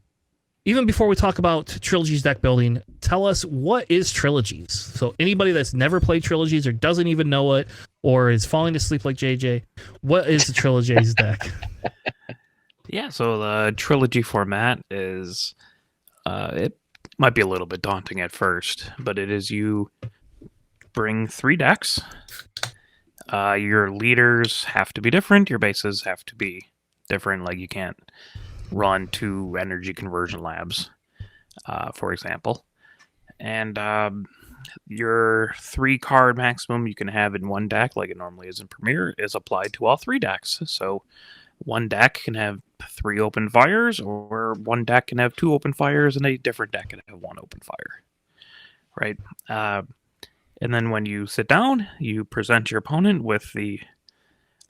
even before we talk about Trilogies deck building, tell us, what is Trilogies? So anybody that's never played Trilogies or doesn't even know it, or is falling asleep like JJ, what is the Trilogies deck? Yeah, so the Trilogy format is, it might be a little bit daunting at first, but it is you bring 3 decks. Your leaders have to be different. Your bases have to be different. Like, you can't run 2 energy conversion labs, for example. And your 3-card maximum you can have in one deck, like it normally is in Premier, is applied to all 3 decks. So one deck can have 3 open fires, or one deck can have 2 open fires, and a different deck can have 1 open fire. Right? And then when you sit down, you present your opponent with the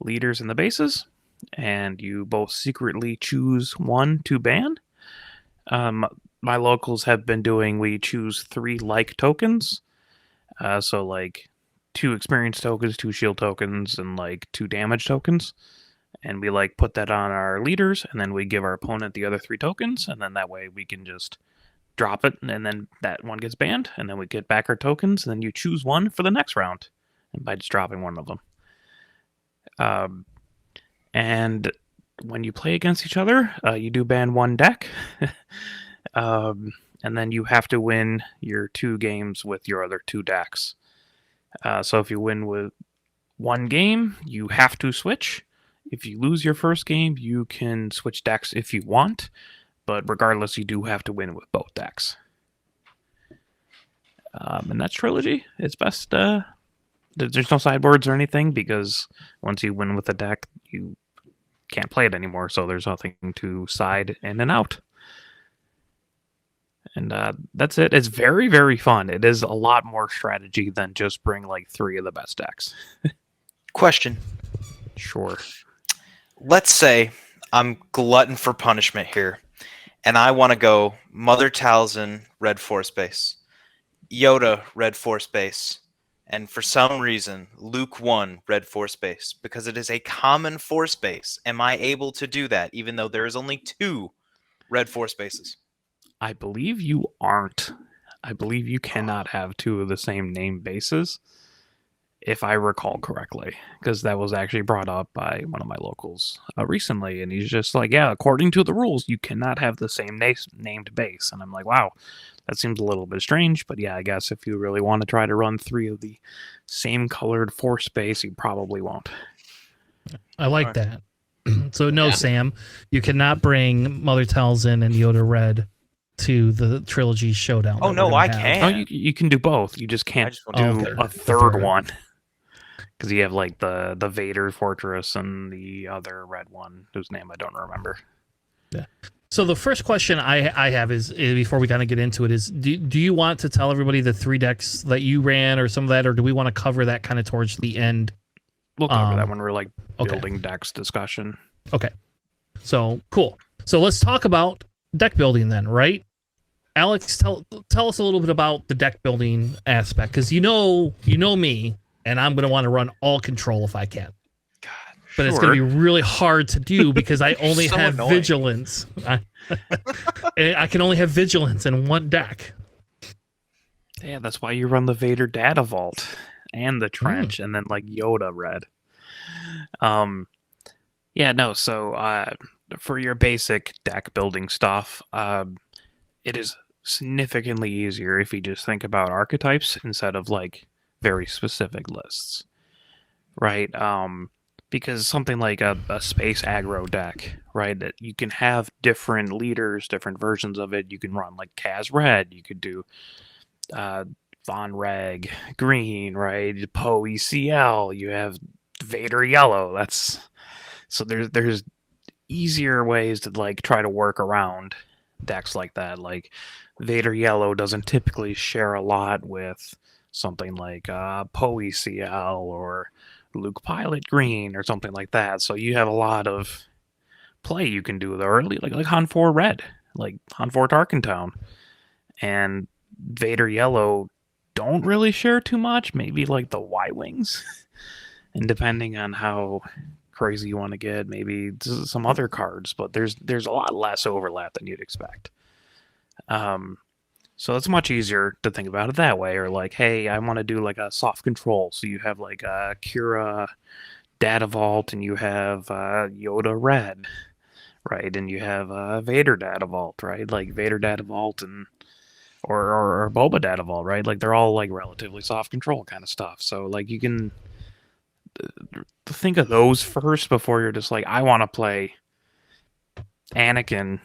leaders and the bases, and you both secretly choose one to ban. My locals have been doing, we choose 3 like tokens. So like 2 experience tokens, 2 shield tokens, and like 2 damage tokens. And we like put that on our leaders, and then we give our opponent the other 3 tokens, and then that way we can just drop it, and then that one gets banned, and then we get back our tokens, and then you choose one for the next round, and by just dropping one of them. And when you play against each other, you do ban 1 deck, and then you have to win your 2 games with your other 2 decks. So if you win with 1 game, you have to switch. If you lose your first game, you can switch decks if you want, but regardless, you do have to win with both decks. And that's Trilogy. It's best. There's no sideboards or anything, because once you win with a deck, you can't play it anymore, so there's nothing to side in and out. And that's it. It's very, very fun. It is a lot more strategy than just bring like 3 of the best decks. Question. Sure. Let's say I'm glutton for punishment here, and I want to go Mother Talzin, red 4 space, Yoda, red 4 space, and for some reason, Luke 1, red 4 space, because it is a common 4 space. Am I able to do that, even though there is only 2 red 4 spaces? I believe you aren't. I believe you cannot have 2 of the same name bases, if I recall correctly, because that was actually brought up by one of my locals recently, and he's just like, yeah, according to the rules, you cannot have the same named base. And I'm like, wow, that seems a little bit strange, but yeah, I guess if you really want to try to run 3 of the same colored 4 space, you probably won't. I like that. So no, yeah. Sam, you cannot bring Mother Talzin and Yoda Red to the Trilogy showdown. Oh no, I can. Oh, you can do both. You just can't do a third one. Because you have like the Vader Fortress and the other red one, whose name I don't remember. Yeah. So the first question I have is before we kind of get into it, is do you want to tell everybody the 3 decks that you ran or some of that, or do we want to cover that kind of towards the end? We'll cover that when we're like building decks discussion. Okay. So cool. So let's talk about deck building then, right? Alex, tell us a little bit about the deck building aspect, because you know me, and I'm going to want to run all control if I can. God, but it's going to be really hard to do because I only have annoying. vigilance. I can only have vigilance in 1 deck. Yeah, that's why you run the Vader Data Vault and the Trench, and then like Yoda Red. Yeah, no. So for your basic deck building stuff, it is significantly easier if you just think about archetypes instead of like very specific lists, right? because something like a space aggro deck, right? That you can have different leaders, different versions of it. You can run like Kaz Red. You could do Von Reg Green, right? Poe ECL. You have Vader Yellow. So there's easier ways to like try to work around decks like that. Like Vader Yellow doesn't typically share a lot with something like Poe ECL or Luke Pilot Green or something like that. So you have a lot of play you can do with early, like Han 4 Red, like Han 4 Tarkentown, and Vader Yellow don't really share too much. Maybe like the Y Wings, and depending on how crazy you want to get, maybe some other cards. But there's a lot less overlap than you'd expect. So it's much easier to think about it that way. Or like, hey, I want to do like a soft control. So you have like a Kira Data Vault, and you have Yoda Red, right? And you have Vader Data Vault, right? Like Vader Data Vault and or Boba Data Vault, right? Like they're all like relatively soft control kind of stuff. So like you can think of those first before you're just like, I want to play Anakin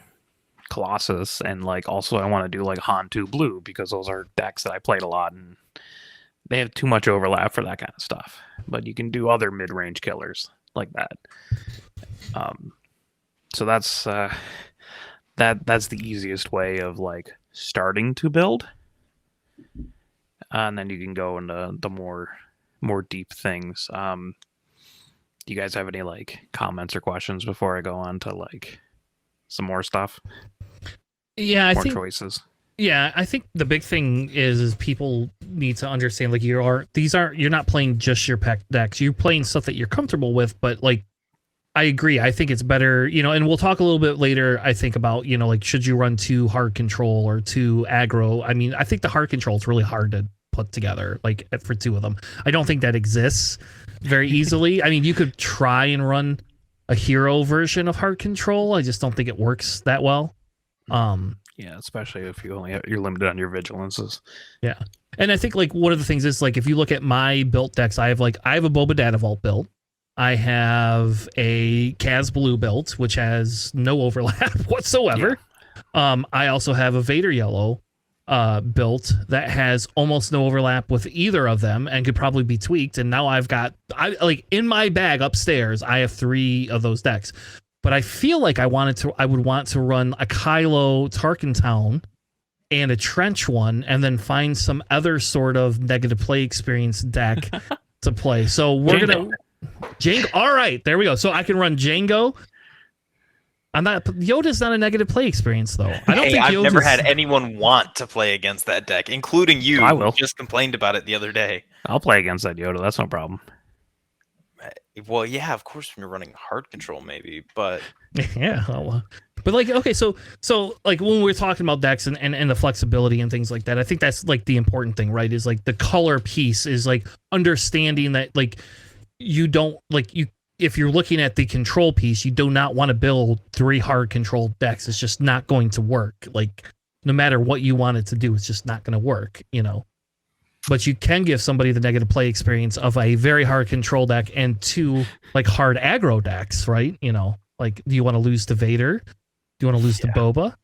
Colossus, and like also I want to do like Han 2 Blue, because those are decks that I played a lot and they have too much overlap for that kind of stuff. But you can do other mid-range killers like that. So that's that's the easiest way of like starting to build, and then you can go into the more deep things. Do you guys have any like comments or questions before I go on to like some more stuff? Yeah, I More think choices. Yeah, I think the big thing is people need to understand like you're not playing just your pack decks. You're playing stuff that you're comfortable with, but like I agree. I think it's better, and we'll talk a little bit later, I think, about, like should you run too hard control or too aggro? I mean, I think the hard control is really hard to put together, like for two of them. I don't think that exists very easily. I mean, you could try and run a hero version of hard control. I just don't think it works that well. Yeah, especially if you're limited on your vigilances. Yeah. And I think like one of the things is like if you look at my built decks, I have a Boba Data Vault built. I have a Kaz Blue built, which has no overlap whatsoever. Yeah. I also have a Vader Yellow built that has almost no overlap with either of them and could probably be tweaked. And now in my bag upstairs, I have 3 of those decks. But I feel like I would want to run a Kylo Tarkentown and a Trench one, and then find some other sort of negative play experience deck to play. So we're gonna Jango. All right, there we go. So I can run Jango. Yoda's not a negative play experience though. I don't think I've never had anyone want to play against that deck, including you. I will. Who just complained about it the other day. I'll play against that Yoda. That's no problem. Well, yeah, of course, when you're running hard control, maybe, but yeah. But like, okay, so like when we're talking about decks and the flexibility and things like that, I think that's like the important thing, right? Is like the color piece is like understanding that like you don't if you're looking at the control piece, you do not want to build 3 hard control decks. It's just not going to work. Like no matter what you want it to do, it's just not going to work, But you can give somebody the negative play experience of a very hard control deck and 2 like hard aggro decks, right? Like, do you want to lose to Vader? Do you want to lose to Boba?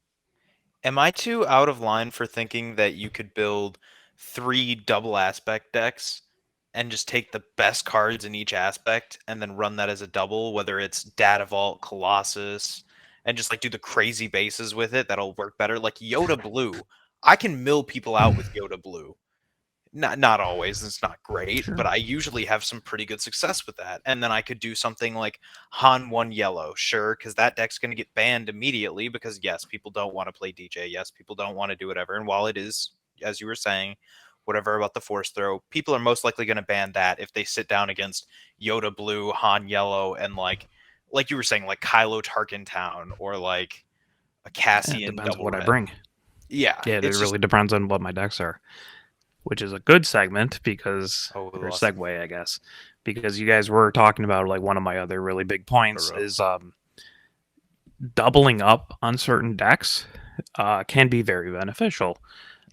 Am I too out of line for thinking that you could build 3 double aspect decks and just take the best cards in each aspect and then run that as a double, whether it's Data Vault, Colossus, and just like do the crazy bases with it? That'll work better. Like Yoda Blue. I can mill people out with Yoda Blue. Not always, it's not great, sure. But I usually have some pretty good success with that. And then I could do something like Han 1 Yellow, sure, because that deck's going to get banned immediately because, yes, people don't want to play DJ. Yes, people don't want to do whatever. And while it is, as you were saying, whatever about the Force Throw, people are most likely going to ban that if they sit down against Yoda Blue, Han Yellow, and like you were saying, like Kylo Tarkentown or like a Cassian. It depends on what I bring. Yeah. Yeah, it really depends on what my decks are. Which is a good segment because, or segue, I guess, because you guys were talking about like one of my other really big points is doubling up on certain decks can be very beneficial.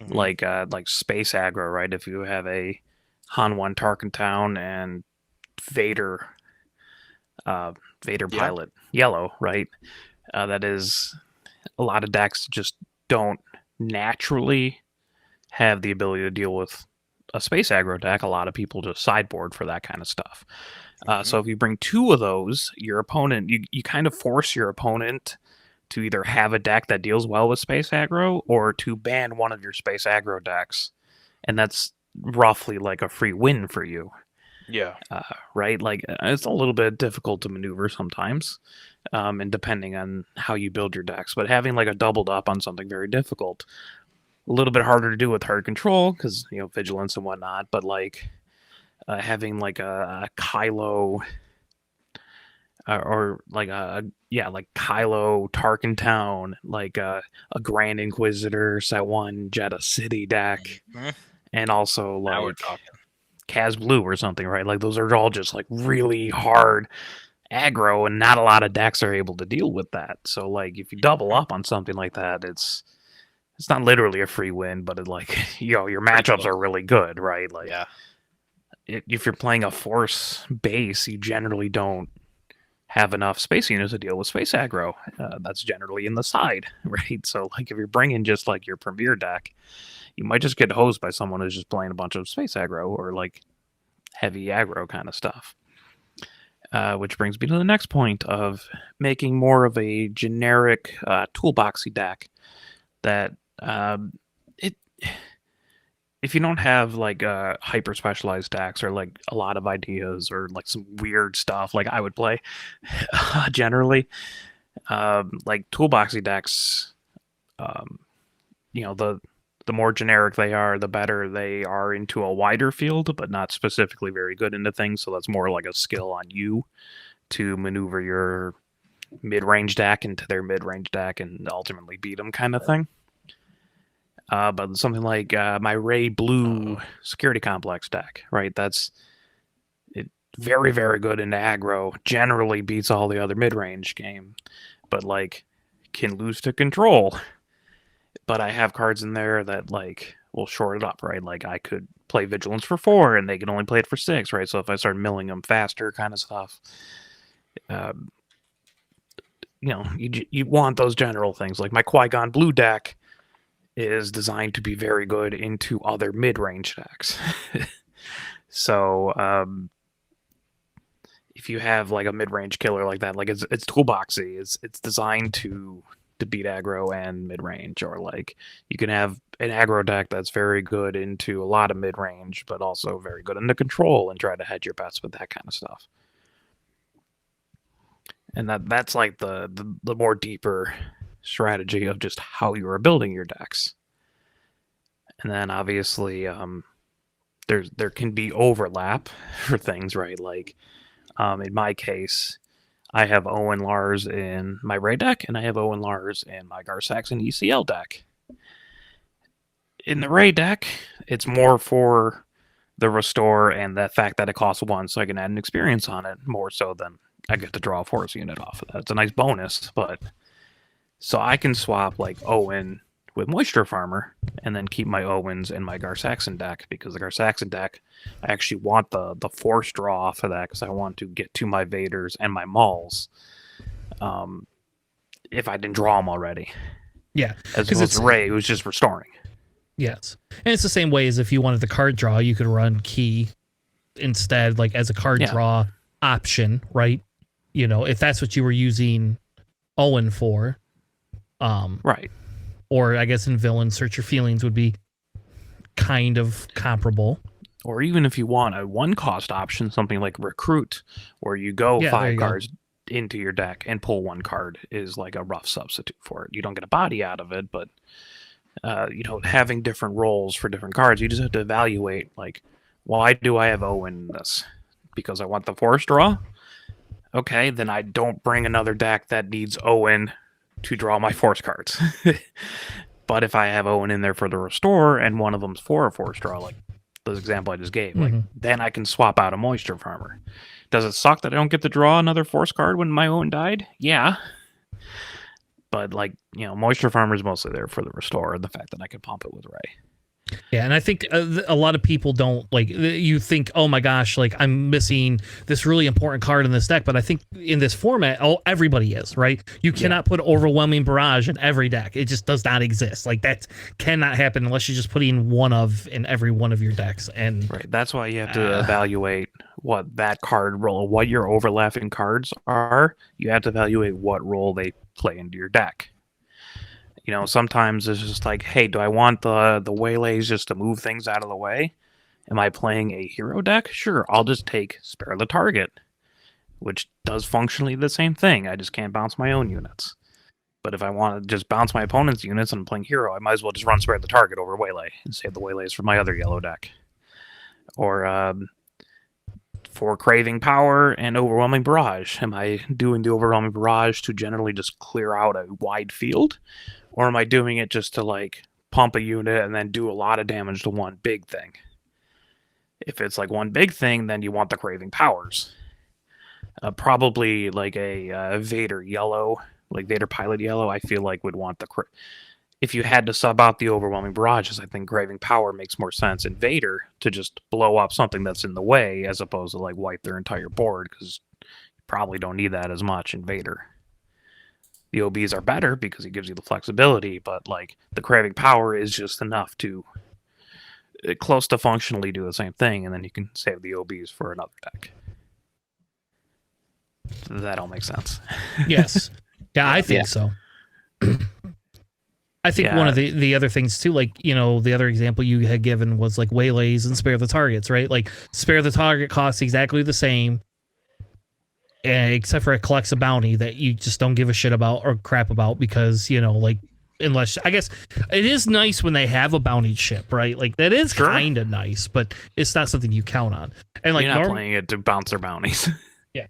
Mm-hmm. Like space aggro, right? If you have a Han 1 Tarkentown and Vader Vader Yeah. Pilot Yellow, right? That is, a lot of decks just don't naturally have the ability to deal with a space aggro deck. A lot of people just sideboard for that kind of stuff. So if you bring 2 of those, your opponent, you kind of force your opponent to either have a deck that deals well with space aggro or to ban one of your space aggro decks. And that's roughly like a free win for you. Yeah. Right? Like, it's a little bit difficult to maneuver sometimes, and depending on how you build your decks. But having like a doubled up on something very difficult, a little bit harder to do with hard control because, vigilance and whatnot. But like having like a Kylo or like like Kylo Tarkentown, like a Grand Inquisitor set 1 Jeddah City deck, Mhm. and also Now we're like talking. Kaz Blue or something, right? Like those are all just like really hard aggro, and not a lot of decks are able to deal with that. So like if you double up on something like that, it's not literally a free win, but it like your matchups are really good, right? Like Yeah. if you're playing a force base, you generally don't have enough space units to deal with space aggro. That's generally in the side, right? So like if you're bringing just like your premier deck, you might just get hosed by someone who's just playing a bunch of space aggro or like heavy aggro kind of stuff. Which brings me to the next point of making more of a generic toolboxy deck that if you don't have like hyper specialized decks or like a lot of ideas or like some weird stuff like I would play generally, like toolboxy decks, the more generic they are, the better they are into a wider field, but not specifically very good into things. So that's more like a skill on you to maneuver your mid-range deck into their mid-range deck and ultimately beat them kind of thing. But something like my Ray Blue Security Complex deck, right? That's it, very, very good into aggro. Generally beats all the other mid-range game, but like can lose to control. But I have cards in there that like will short it up, right? Like I could play Vigilance for 4, and they can only play it for 6, right? So if I start milling them faster, kind of stuff, you want those general things. Like my Qui-Gon Blue deck is designed to be very good into other mid-range decks. So if you have like a mid-range killer like that, like it's toolboxy, it's designed to beat aggro and mid-range, or like you can have an aggro deck that's very good into a lot of mid-range, but also very good into control and try to hedge your bets with that kind of stuff. And that's like the more deeper strategy of just how you are building your decks. And then obviously there can be overlap for things, right? Like in my case, I have Owen Lars in my Ray deck, and I have Owen Lars in my Gar Saxon ECL deck. In the Ray deck, it's more for the restore and the fact that it costs 1, so I can add an experience on it, more so than I get to draw a force unit off of that. It's a nice bonus, but so I can swap like Owen with Moisture Farmer and then keep my Owens in my Gar Saxon deck, because the Gar Saxon deck, I actually want the force draw off of that because I want to get to my Vaders and my Mauls if I didn't draw them already. Yeah. As opposed to Ray, who's just restoring. Yes. And it's the same way as if you wanted the card draw, you could run Key instead, like as a card draw option, right? If that's what you were using Owen for. Right. Or I guess in Villain, Search Your Feelings would be kind of comparable. Or even if you want a 1-cost option, something like Recruit, where you go 5 cards into your deck and pull 1 card, is like a rough substitute for it. You don't get a body out of it, but having different roles for different cards, you just have to evaluate, like, why do I have Owen in this? Because I want the force draw? Okay, then I don't bring another deck that needs Owen to draw my force cards. But if I have Owen in there for the restore and one of them's for a force draw, like the example I just gave, like then I can swap out a Moisture Farmer. Does it suck that I don't get to draw another force card when my Owen died? Yeah. But like, Moisture Farmer is mostly there for the restore and the fact that I can pump it with Ray. Yeah, and I think a lot of people don't like. You think, oh my gosh, like I'm missing this really important card in this deck, but I think in this format, everybody is right. You cannot put overwhelming barrage in every deck. It just does not exist. Like that cannot happen unless you're just putting one of in every one of your decks. And Right. That's why you have to evaluate what that card role, what your overlapping cards are. You have to evaluate what role they play into your deck. You know, sometimes it's just like, hey, do I want the waylays just to move things out of the way? Am I playing a hero deck? Sure, I'll just take Spare the Target, which does functionally the same thing. I just can't bounce my own units. But if I want to just bounce my opponent's units and I'm playing hero, I might as well just run Spare the Target over Waylay and save the Waylays for my other yellow deck. Or for Craving Power and Overwhelming Barrage, am I doing the Overwhelming Barrage to generally just clear out a wide field? Or am I doing it just to like pump a unit and then do a lot of damage to one big thing? If it's like one big thing, then you want the Craving Powers. Probably like a Vader yellow, like Vader Pilot yellow, I feel like would want the... If you had to sub out the Overwhelming Barrages, I think Craving Power makes more sense in Vader to just blow up something that's in the way as opposed to like wipe their entire board, because you probably don't need that as much in Vader. The OBs are better because it gives you the flexibility, but like the Craving Power is just enough to close to functionally do the same thing, and then you can save the OBs for another deck. Does that all make sense? yes, yeah, I think so. I think one of the other things too, like, you know, the other example you had given was like Waylays and Spare the Targets, right? Like Spare the Target costs exactly the same, except for it collects a bounty that you just don't give a shit about or crap about because, you know, like, unless, I guess it is nice when they have a bounty ship, right? Like that is kind of nice, but it's not something you count on. And like you're not playing it to bounce their bounties. Yeah.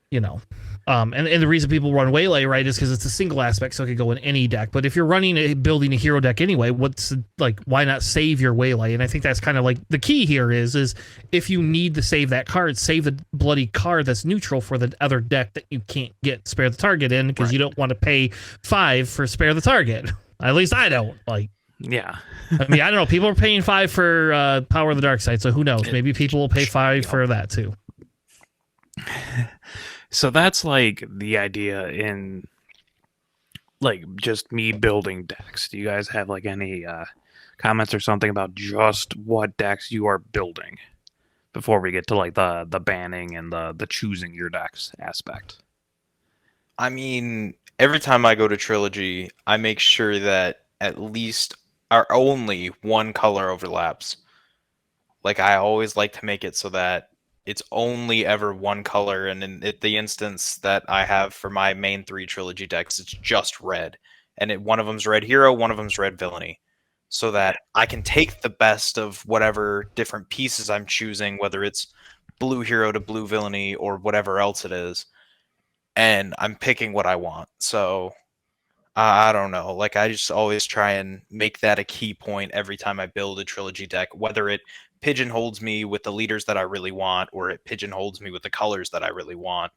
You know, and the reason people run Waylay, right, is because it's a single aspect, so it could go in any deck. But if you're building a hero deck anyway, why not save your Waylay? And I think that's kind of like the key here is if you need to save that card, save the bloody card that's neutral for the other deck that you can't get Spare the Target in because you don't want to pay 5 for Spare the Target. At least I don't. Like, yeah. I mean, I don't know. People are paying 5 for Power of the Dark Side, so who knows? Maybe people will pay 5 for that too. So that's like the idea in like just me building decks. Do you guys have like any comments or something about just what decks you are building before we get to like the banning and the choosing your decks aspect? I mean, every time I go to Trilogy, I make sure that at least only one color overlaps. Like I always like to make it so that it's only ever one color, and in the instance that I have for my main 3 Trilogy decks, it's just red. And one of them's red hero, one of them's red villainy. So that I can take the best of whatever different pieces I'm choosing, whether it's blue hero to blue villainy or whatever else it is, and I'm picking what I want. So I don't know. Like I just always try and make that a key point every time I build a Trilogy deck, whether it pigeonholes me with the leaders that I really want, or it pigeonholes me with the colors that I really want.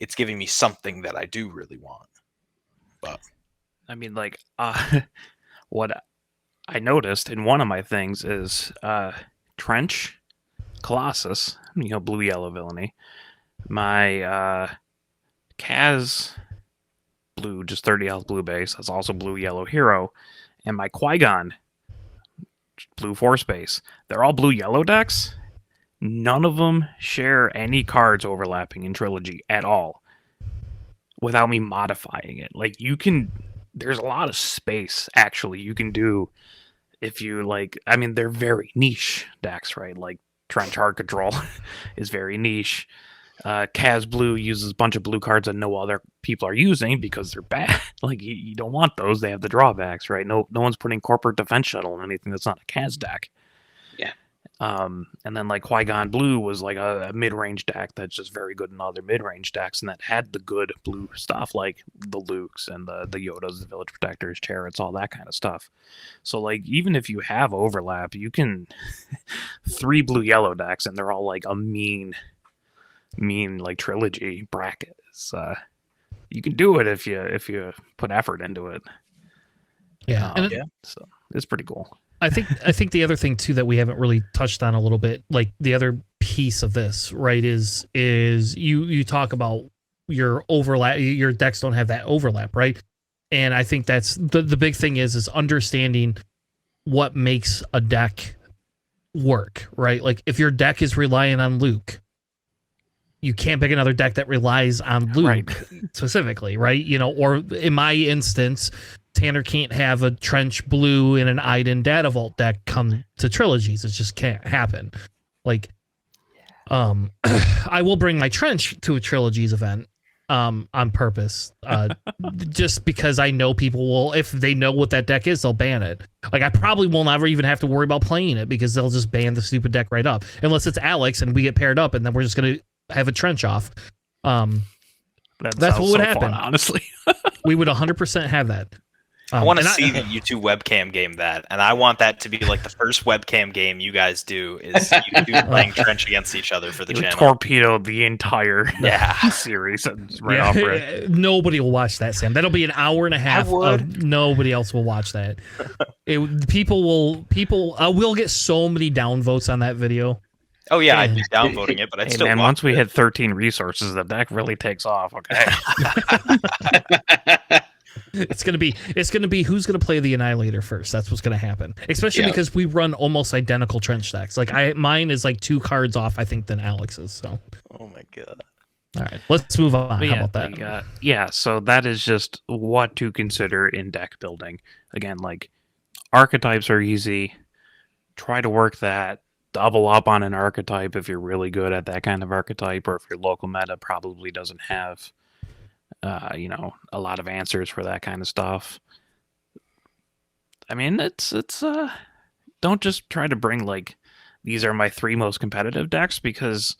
It's giving me something that I do really want. But I mean, like, what I noticed in one of my things is Trench, Colossus, you know, blue yellow villainy. My Kaz blue, just 30 health blue base. That's also blue yellow hero, and my Qui-Gon blue force base. They're all blue yellow decks. None of them share any cards overlapping in Trilogy at all without me modifying it. Like you can, there's a lot of space actually you can do if you like. I mean, they're very niche decks, right? Like Trench Hard Control is very niche. Kaz Blue uses a bunch of blue cards that no other people are using because they're bad. Like you don't want those; they have the drawbacks, right? No one's putting Corporate Defense Shuttle in anything that's not a Kaz deck. Yeah. And then like Qui-Gon Blue was like a mid-range deck that's just very good in other mid-range decks, and that had the good blue stuff like the Lukes and the Yodas, the Village Protectors, Chariots, all that kind of stuff. So like even if you have overlap, you can 3 blue yellow decks, and they're all like a mean like Trilogy bracket. You can do it if you put effort into it. Yeah. So it's pretty cool. I think the other thing too that we haven't really touched on a little bit, like the other piece of this, right, is you talk about your overlap, your decks don't have that overlap, right? And I think that's the big thing is understanding what makes a deck work, right? Like if your deck is relying on Luke, you can't pick another deck that relies on Luke specifically, right? You know, or in my instance, Tanner can't have a Trench Blue and an Iden Data Vault deck come to Trilogies. It just can't happen. Like, I will bring my Trench to a Trilogies event on purpose, just because I know people will, if they know what that deck is, they'll ban it. Like, I probably will never even have to worry about playing it because they'll just ban the stupid deck right up. Unless it's Alex and we get paired up and then we're just going to have a Trench off. That's what would happen. Fun, honestly. We would 100% have that. I want to see that you two webcam game that, and I want that to be like the first webcam game you guys do is you two playing Trench against each other for the channel. Torpedo the entire series right off it. Nobody will watch that, Sam. That'll be an hour and a half. Nobody else will watch that. We'll get so many downvotes on that video. Oh yeah, I'd be downvoting it, but I'd still. Man, once we hit 13 resources, the deck really takes off. Okay. It's gonna be who's gonna play the Annihilator first. That's what's gonna happen. Especially because we run almost identical Trench decks. Like mine is like 2 cards off, I think, than Alex's. So. Oh my god. All right, let's move on. How about that? So that is just what to consider in deck building. Again, like archetypes are easy. Try to work that. Double up on an archetype if you're really good at that kind of archetype, or if your local meta probably doesn't have a lot of answers for that kind of stuff. I mean, it's don't just try to bring like these are my 3 most competitive decks, because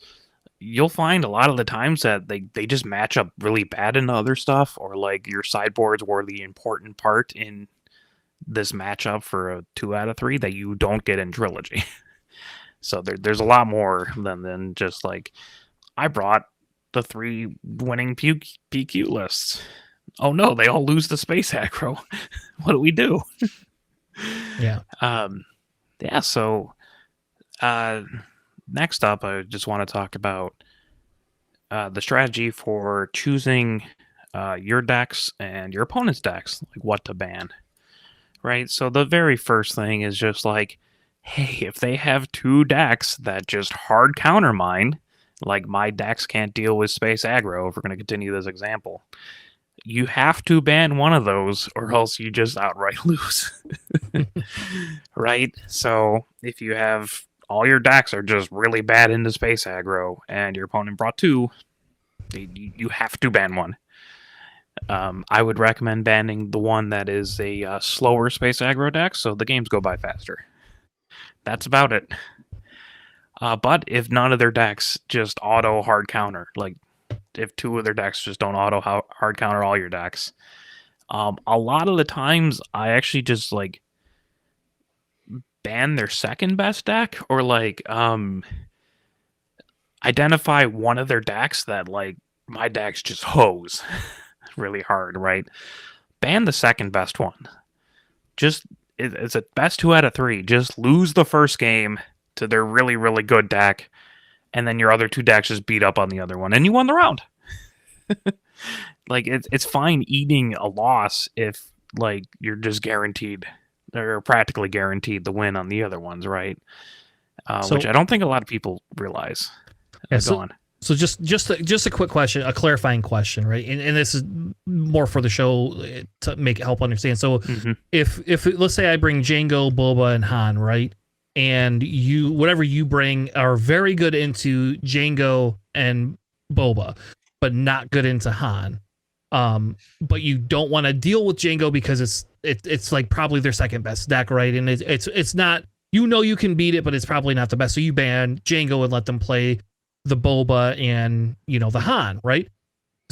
you'll find a lot of the times that they just match up really bad into other stuff, or like your sideboards were the important part in this matchup for a 2 out of 3 that you don't get in Trilogy. So there's a lot more than just like I brought the 3 winning PQ lists. Oh no, they all lose the space aggro. What do we do? Yeah. So next up, I just want to talk about the strategy for choosing your decks and your opponent's decks, like what to ban. Right? So the very first thing is just like, hey, if they have 2 decks that just hard counter mine, like my decks can't deal with space aggro, if we're going to continue this example, you have to ban one of those or else you just outright lose. Right? So if you have all your decks are just really bad into space aggro and your opponent brought 2, you have to ban one. I would recommend banning the one that is a slower space aggro deck so the games go by faster. That's about it. But if none of their decks just auto hard counter, like if 2 of their decks just don't auto hard counter all your decks, a lot of the times I actually just like ban their second best deck, or like identify one of their decks that like my decks just hose really hard, right? Ban the second best one. Just it's a best 2 out of 3. Just lose the first game to their really, really good deck, and then your other 2 decks just beat up on the other one, and you won the round. Like, it's fine eating a loss if, like, you're just guaranteed, or practically guaranteed the win on the other ones, right? Which I don't think a lot of people realize. Yeah, Go on. So just a quick question, a clarifying question, right? And this is more for the show to make it help understand. So if let's say I bring Django, Boba, and Han, right? And whatever you bring are very good into Django and Boba, but not good into Han. But you don't want to deal with Django because it's like probably their second best deck, right? And it's not, you can beat it, but it's probably not the best. So you ban Django and let them play the Boba and the Han, right?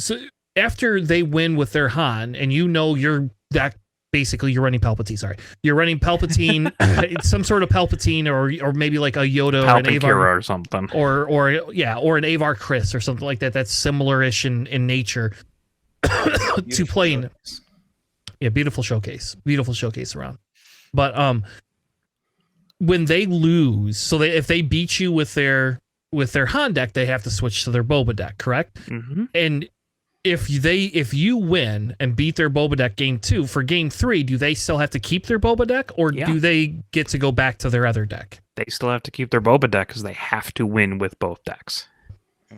So after they win with their Han, and your deck, basically you're running Palpatine. Sorry, you're running Palpatine, some sort of Palpatine, or maybe like a Yoda or an Avar or something, or an Avar Chris or something like that. That's similar-ish in nature to playing. Yeah, beautiful showcase around. But when they lose, so if they beat you with their Han deck, they have to switch to their Boba deck, correct? Mm-hmm. And if you win and beat their Boba deck game 2, for game 3, do they still have to keep their Boba deck, or do they get to go back to their other deck? They still have to keep their Boba deck because they have to win with both decks.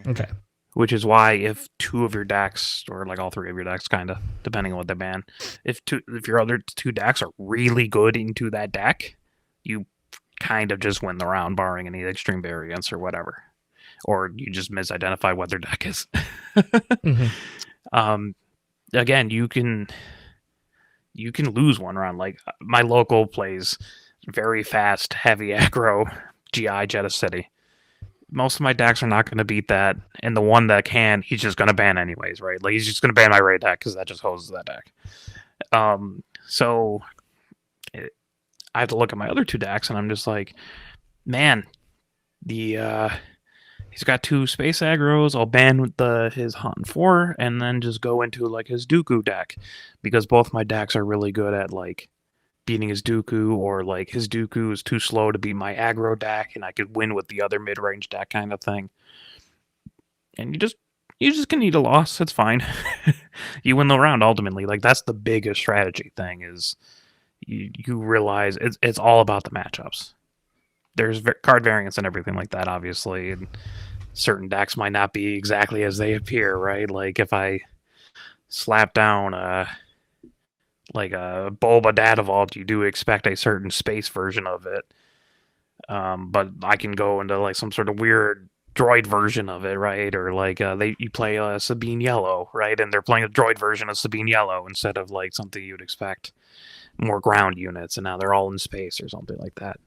Okay. Which is why if 2 of your decks, or like all 3 of your decks, kind of, depending on what they ban, if your other 2 decks are really good into that deck, you kind of just win the round, barring any extreme variance or whatever. Or you just misidentify what their deck is. Mm-hmm. Again, you can lose one round. Like my local plays very fast, heavy aggro GI Jeddah City. Most of my decks are not going to beat that, and the one that can, he's just going to ban anyways, right? Like he's just going to ban my raid deck because that just hoses that deck. So I have to look at my other 2 decks, and I'm just like, man, he's got 2 space aggros. I'll ban with his Han 4, and then just go into like his Dooku deck, because both my decks are really good at like beating his Dooku, or like his Dooku is too slow to beat my aggro deck, and I could win with the other mid-range deck kind of thing. And you just can eat a loss. It's fine. You win the round ultimately. Like that's the biggest strategy thing is you realize it's all about the matchups. There's card variants and everything like that, obviously, and certain decks might not be exactly as they appear, right? Like if I slap down like a Bulba Data Vault, you do expect a certain space version of it. But I can go into like some sort of weird droid version of it, right? Or like you play Sabine Yellow, right? And they're playing a droid version of Sabine Yellow instead of like something you'd expect more ground units, and now they're all in space or something like that.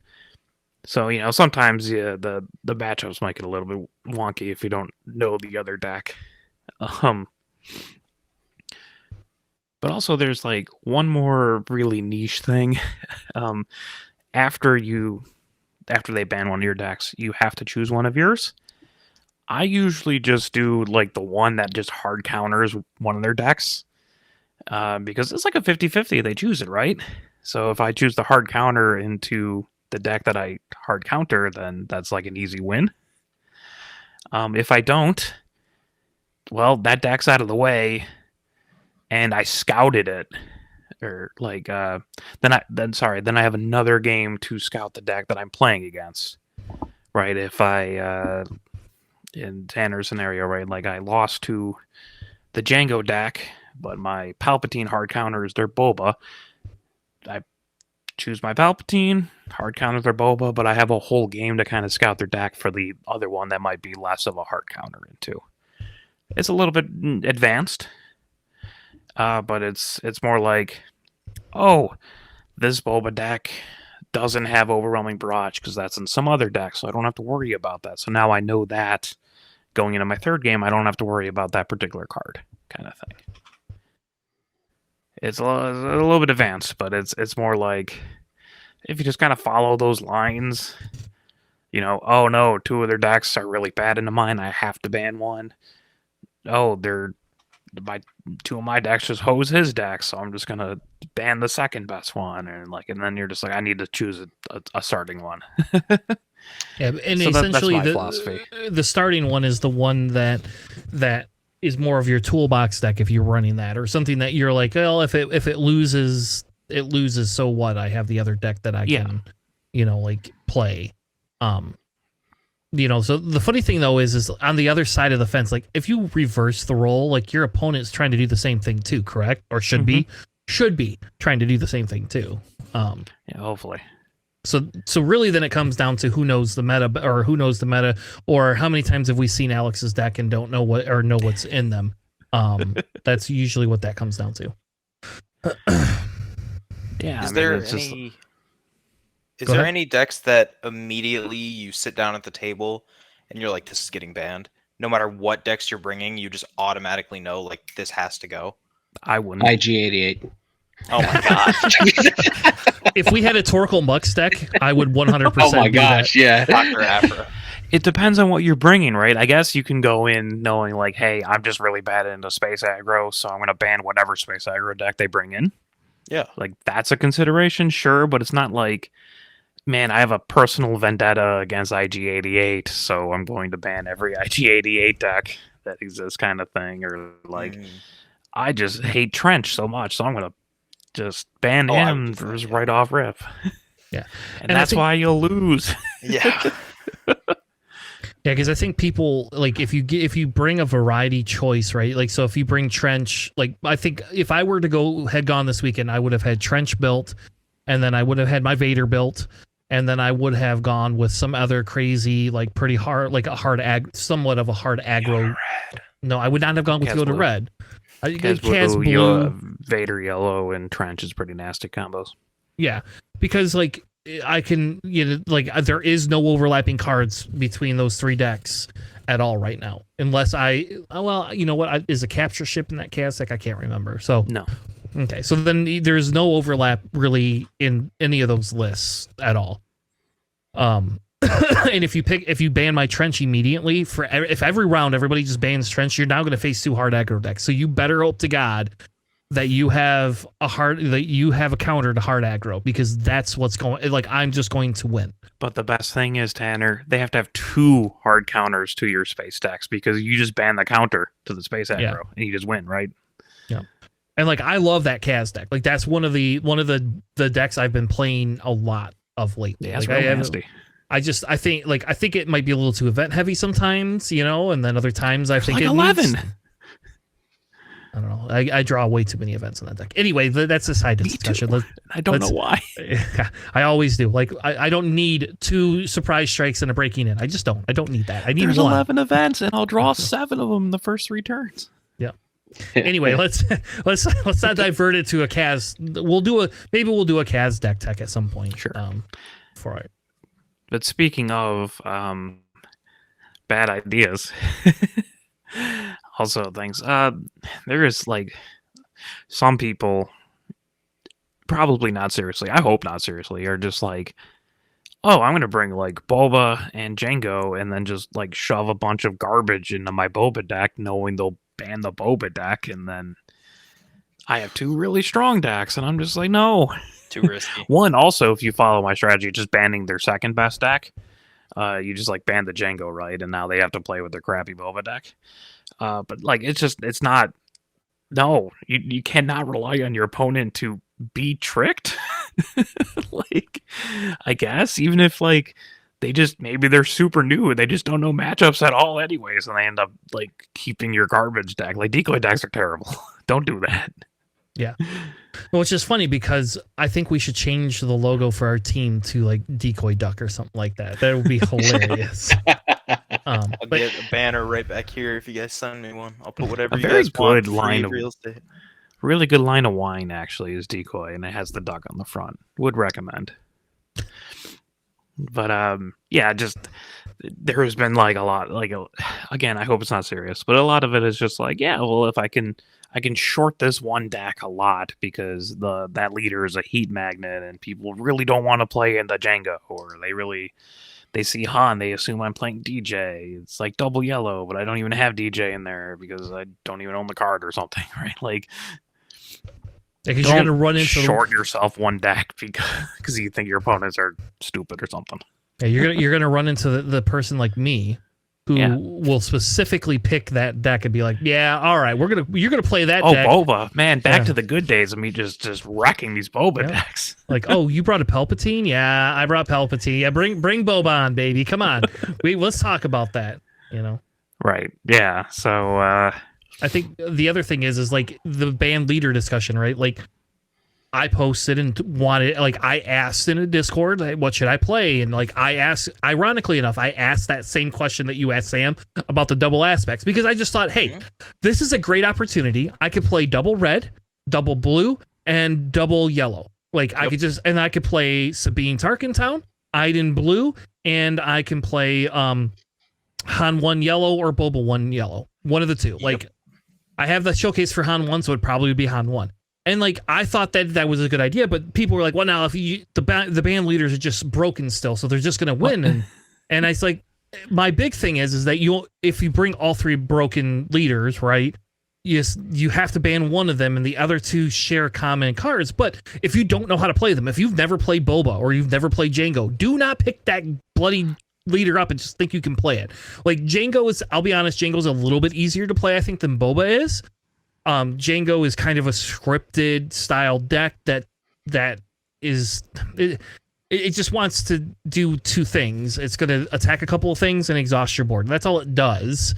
So, sometimes the matchups might get a little bit wonky if you don't know the other deck. But also there's like one more really niche thing. After they ban one of your decks, you have to choose one of yours. I usually just do like the one that just hard counters one of their decks. Because it's like a 50-50, they choose it, right? So if I choose the hard counter into the deck that I hard counter, then that's like an easy win. If I don't, well, that deck's out of the way, and I scouted it, or like then I have another game to scout the deck that I'm playing against, right? If I in Tanner's scenario, right, like I lost to the Django deck, but my Palpatine hard counter is their Boba. I choose my Palpatine, hard counter their Boba, but I have a whole game to kind of scout their deck for the other one that might be less of a hard counter into. It's a little bit advanced, but it's more like, oh, this Boba deck doesn't have Overwhelming Barrage because that's in some other deck, so I don't have to worry about that. So now I know that going into my third game, I don't have to worry about that particular card, kind of thing. It's a little bit advanced, but it's more like if you just kind of follow those lines, oh no, 2 of their decks are really bad into mine, I have to ban one. Oh, 2 of my decks just hose his deck, so I'm just gonna ban the second best one, and then you're just like, I need to choose a starting one. Yeah, and so essentially that's my philosophy. The starting one is the one that is more of your toolbox deck if you're running that, or something that you're like, well, if it loses, it loses. So what? I have the other deck that I can, like play. So the funny thing though is on the other side of the fence, like if you reverse the role, like your opponent's trying to do the same thing too, correct? Or should be trying to do the same thing too. Yeah, hopefully. So really then it comes down to who knows the meta, or how many times have we seen Alex's deck and don't know what's in them. That's usually what that comes down to. Yeah. Is there any decks that immediately you sit down at the table and you're like, this is getting banned? No matter what decks you're bringing, you just automatically know, like, this has to go? I wouldn't. IG-88. Oh my god. If we had a Torkoal Mux deck, I would 100% Oh my do gosh, that. yeah. Dr. Afra. It depends on what you're bringing, right? I guess you can go in knowing, like, hey, I'm just really bad into space aggro, so I'm going to ban whatever space aggro deck they bring in. Yeah. Like, that's a consideration, sure, but it's not like Man, I have a personal vendetta against IG-88, so I'm going to ban every IG-88 deck that exists, kind of thing. Or like, I just hate Trench so much, so I'm gonna just ban him just right off rip. Yeah, and that's why you'll lose. Yeah. Yeah, because I think people like if you bring a variety choice, right? Like, so if you bring Trench, like I think if I were to had gone this weekend, I would have had Trench built, and then I would have had my Vader built, and then I would have gone with some other crazy, like pretty hard, like somewhat of a hard aggro. No, I would not have gone with Yoda Red. Kaz Blue, Vader Yellow, and Trench is pretty nasty combos. Yeah, because like I can, like there is no overlapping cards between those three decks at all right now, unless is a capture ship in that Kaz deck? I can't remember. So no. Okay, so then there's no overlap really in any of those lists at all. And if you ban my Trench immediately if every round everybody just bans Trench, you're now going to face two hard aggro decks. So you better hope to God that you have a counter to hard aggro, because that's what's going. Like, I'm just going to win. But the best thing is, Tanner, they have to have two hard counters to your space decks, because you just ban the counter to the space aggro and you just win, right? Yeah. And like, I love that Kaz deck. Like, that's one of the decks I've been playing a lot of lately. Yeah, it's like, nasty. I think it might be a little too event heavy sometimes, and then other times I think like it 11. I don't know. I draw way too many events in that deck. Anyway, that's a side discussion. I don't know why. I always do. Like, I don't need 2 surprise strikes and a breaking in. I just don't. I don't need that. I need There's one. 11 events, and I'll draw 7 of them in the first 3 turns. Yeah. Anyway, let's not divert it to a Kaz. We'll do a Kaz deck tech at some point. Sure. For it. But speaking of bad ideas, also things, there is like some people, probably not seriously, I hope not seriously, are just like, oh, I'm going to bring like Boba and Jango and then just like shove a bunch of garbage into my Boba deck, knowing they'll ban the Boba deck, and then I have 2 really strong decks, and I'm just like, no. Too risky. One, also, if you follow my strategy, just banning their second best deck, you just like ban the Jango, right? And now they have to play with their crappy Boba deck. But like, it's not. No, you cannot rely on your opponent to be tricked. Like, I guess even if like maybe they're super new and they just don't know matchups at all, anyways, and they end up like keeping your garbage deck. Like, decoy decks are terrible. Don't do that. Yeah. Well, it's just funny because I think we should change the logo for our team to like Decoy Duck or something like that. That would be hilarious. I'll get a banner right back here if you guys send me one. I'll put whatever you very guys good want. line of real estate. Really good line of wine, actually, is Decoy, and it has the duck on the front. Would recommend. But yeah, just there has been like a lot, like again, I hope it's not serious, but a lot of it is just like, yeah, well, if I can short this one deck a lot because that leader is a heat magnet and people really don't want to play in the Jenga, or they see Han, they assume I'm playing DJ. It's like double yellow, but I don't even have DJ in there because I don't even own the card or something, right? Like, because you're gonna run into short yourself one deck because you think your opponents are stupid or something. Yeah, you're gonna run into the person like me who will specifically pick that deck and be like, yeah, all right, you're gonna play that deck. Oh, Boba, man, back to the good days of me just wrecking these Boba decks. Like, oh, you brought a Palpatine? Yeah, I brought Palpatine. Yeah, bring Boba on, baby. Come on, let's talk about that. Right? Yeah. So I think the other thing is like the band leader discussion, right? Like, I posted and wanted, like, I asked in a Discord, like, what should I play? And like, ironically enough, I asked that same question that you asked, Sam, about the double aspects, because I just thought, hey, this is a great opportunity. I could play double red, double blue, and double yellow. Like, I could play Sabine Tarkentown, Iden blue, and I can play Han 1 yellow or Boba 1 yellow. One of the two. Like, I have the showcase for Han 1, so it'd probably be Han 1. And like, I thought that was a good idea, but people were like, well, now if the band leaders are just broken still, so they're just going to win. And I was like, my big thing is that if you bring all 3 broken leaders, right, you have to ban one of them, and the other two share common cards. But if you don't know how to play them, if you've never played Boba or you've never played Django, do not pick that bloody leader up and just think you can play it. Like Django is, I'll be honest, Django's a little bit easier to play, I think, than Boba is. Django is kind of a scripted style deck that is it just wants to do two things. It's going to attack a couple of things and exhaust your board. That's all it does.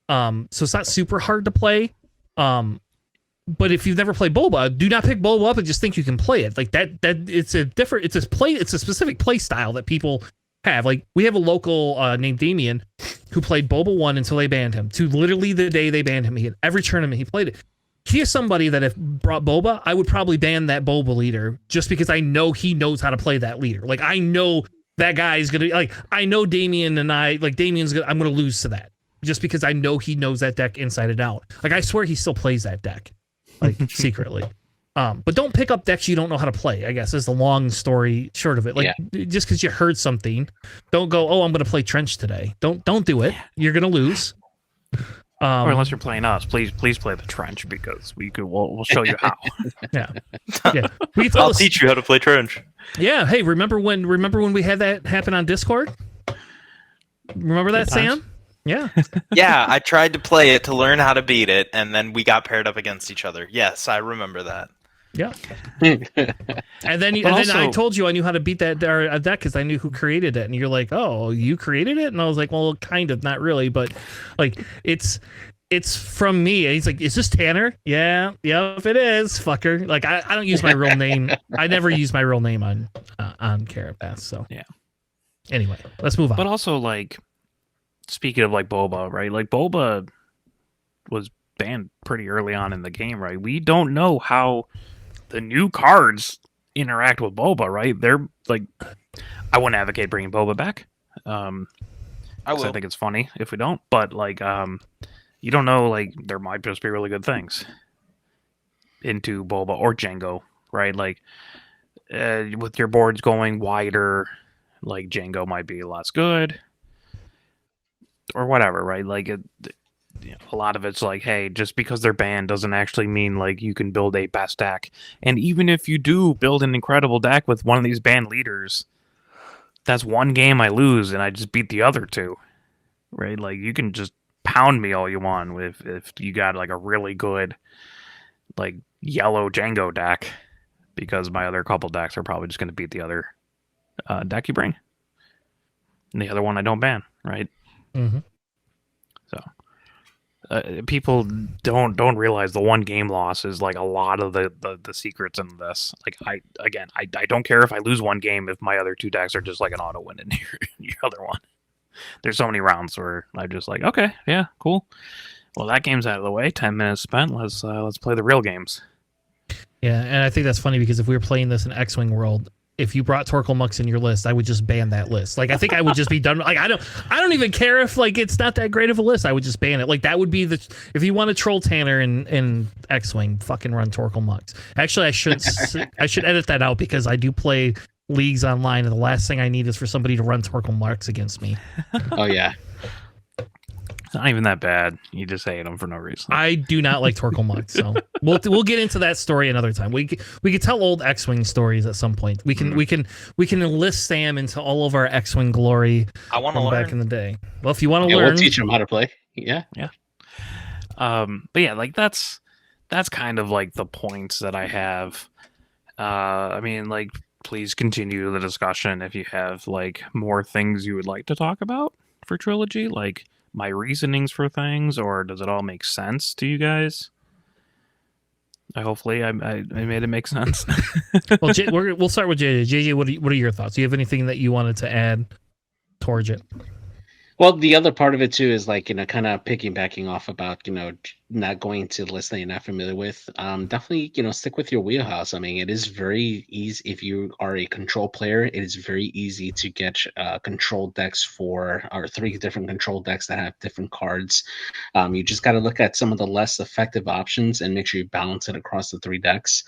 So it's not super hard to play. But if you've never played Boba, do not pick Boba up and just think you can play it. Like that it's a specific play style that people have. Like we have a local named Damien who played Boba 1 until they banned him. To literally the day they banned him, he had every tournament he played it. He is somebody that if brought Boba, I would probably ban that Boba leader just because I know he knows how to play that leader. Like I know that guy is gonna I know Damien and I'm gonna lose to that just because I know he knows that deck inside and out. Like I swear he still plays that deck, like secretly. But don't pick up decks you don't know how to play, I guess is the long story short of it. Like just because you heard something, don't go, oh, I'm gonna play Trench today. Don't do it. You're gonna lose. Or unless you're playing us, please play the Trench because we'll show you how. Yeah. I'll teach you how to play Trench. Yeah. Hey, remember when we had that happen on Discord? Remember that, Sam? Yeah. Yeah, I tried to play it to learn how to beat it, and then we got paired up against each other. Yes, I remember that. Yeah. and then I told you I knew how to beat that deck because I knew who created it, and you're like, oh, you created it, and I was like, well, kind of, not really, but like it's from me. And he's like, is this Tanner? Yeah, yep, it is, fucker. Like I don't use my real name. I never use my real name on Carapace. So yeah. Anyway, let's move on. But also, like, speaking of like Boba, right? Like Boba was banned pretty early on in the game, right? We don't know how the new cards interact with Boba, right? They're like, I wouldn't advocate bringing Boba back. I think it's funny if we don't, but like, you don't know, like, there might just be really good things into Boba or Django, right? Like, with your boards going wider, like Django might be less good or whatever, right? Like a lot of it's like, hey, just because they're banned doesn't actually mean like you can build a best deck. And even if you do build an incredible deck with one of these banned leaders, that's one game I lose and I just beat the other two, right? Like you can just pound me all you want if you got like a really good like yellow Django deck, because my other couple decks are probably just going to beat the other deck you bring. And the other one I don't ban, right? Mm-hmm. So people don't realize the one game loss is like a lot of the secrets in this. Like I don't care if I lose one game if my other two decks are just like an auto win in your other one. There's so many rounds where I'm just like, okay, yeah, cool. Well, that game's out of the way. 10 minutes spent. Let's play the real games. Yeah, and I think that's funny because if we were playing this in X-Wing world, if you brought Torkoal Mux in your list, I would just ban that list. Like I think I would just be done. Like I don't even care if like it's not that great of a list. I would just ban it. Like that would be if you want to troll Tanner in X-Wing, fucking run Torkoal Mux. Actually, I should edit that out because I do play leagues online, and the last thing I need is for somebody to run Torkoal Mux against me. Oh yeah. It's not even that bad. You just hate them for no reason. I do not like Torkoal Mux, so we'll get into that story another time. We could tell old X-Wing stories at some point. We can enlist Sam into all of our X-Wing glory. I want to learn back in the day. Well, if you want to learn, we'll teach him how to play. Yeah. But yeah, like that's kind of like the points that I have. I mean, like, please continue the discussion if you have like more things you would like to talk about for Trilogy, like my reasonings for things, or does it all make sense to you guys? Hopefully I made it make sense. Well, we'll start with JJ. JJ, what are your thoughts? Do you have anything that you wanted to add towards it? Well, the other part of it too is like, kind of piggybacking off about, not going to the list that you're not familiar with. Definitely, stick with your wheelhouse. I mean, it is very easy if you are a control player. It is very easy to get control decks or 3 different control decks that have different cards. You just got to look at some of the less effective options and make sure you balance it across the 3 decks.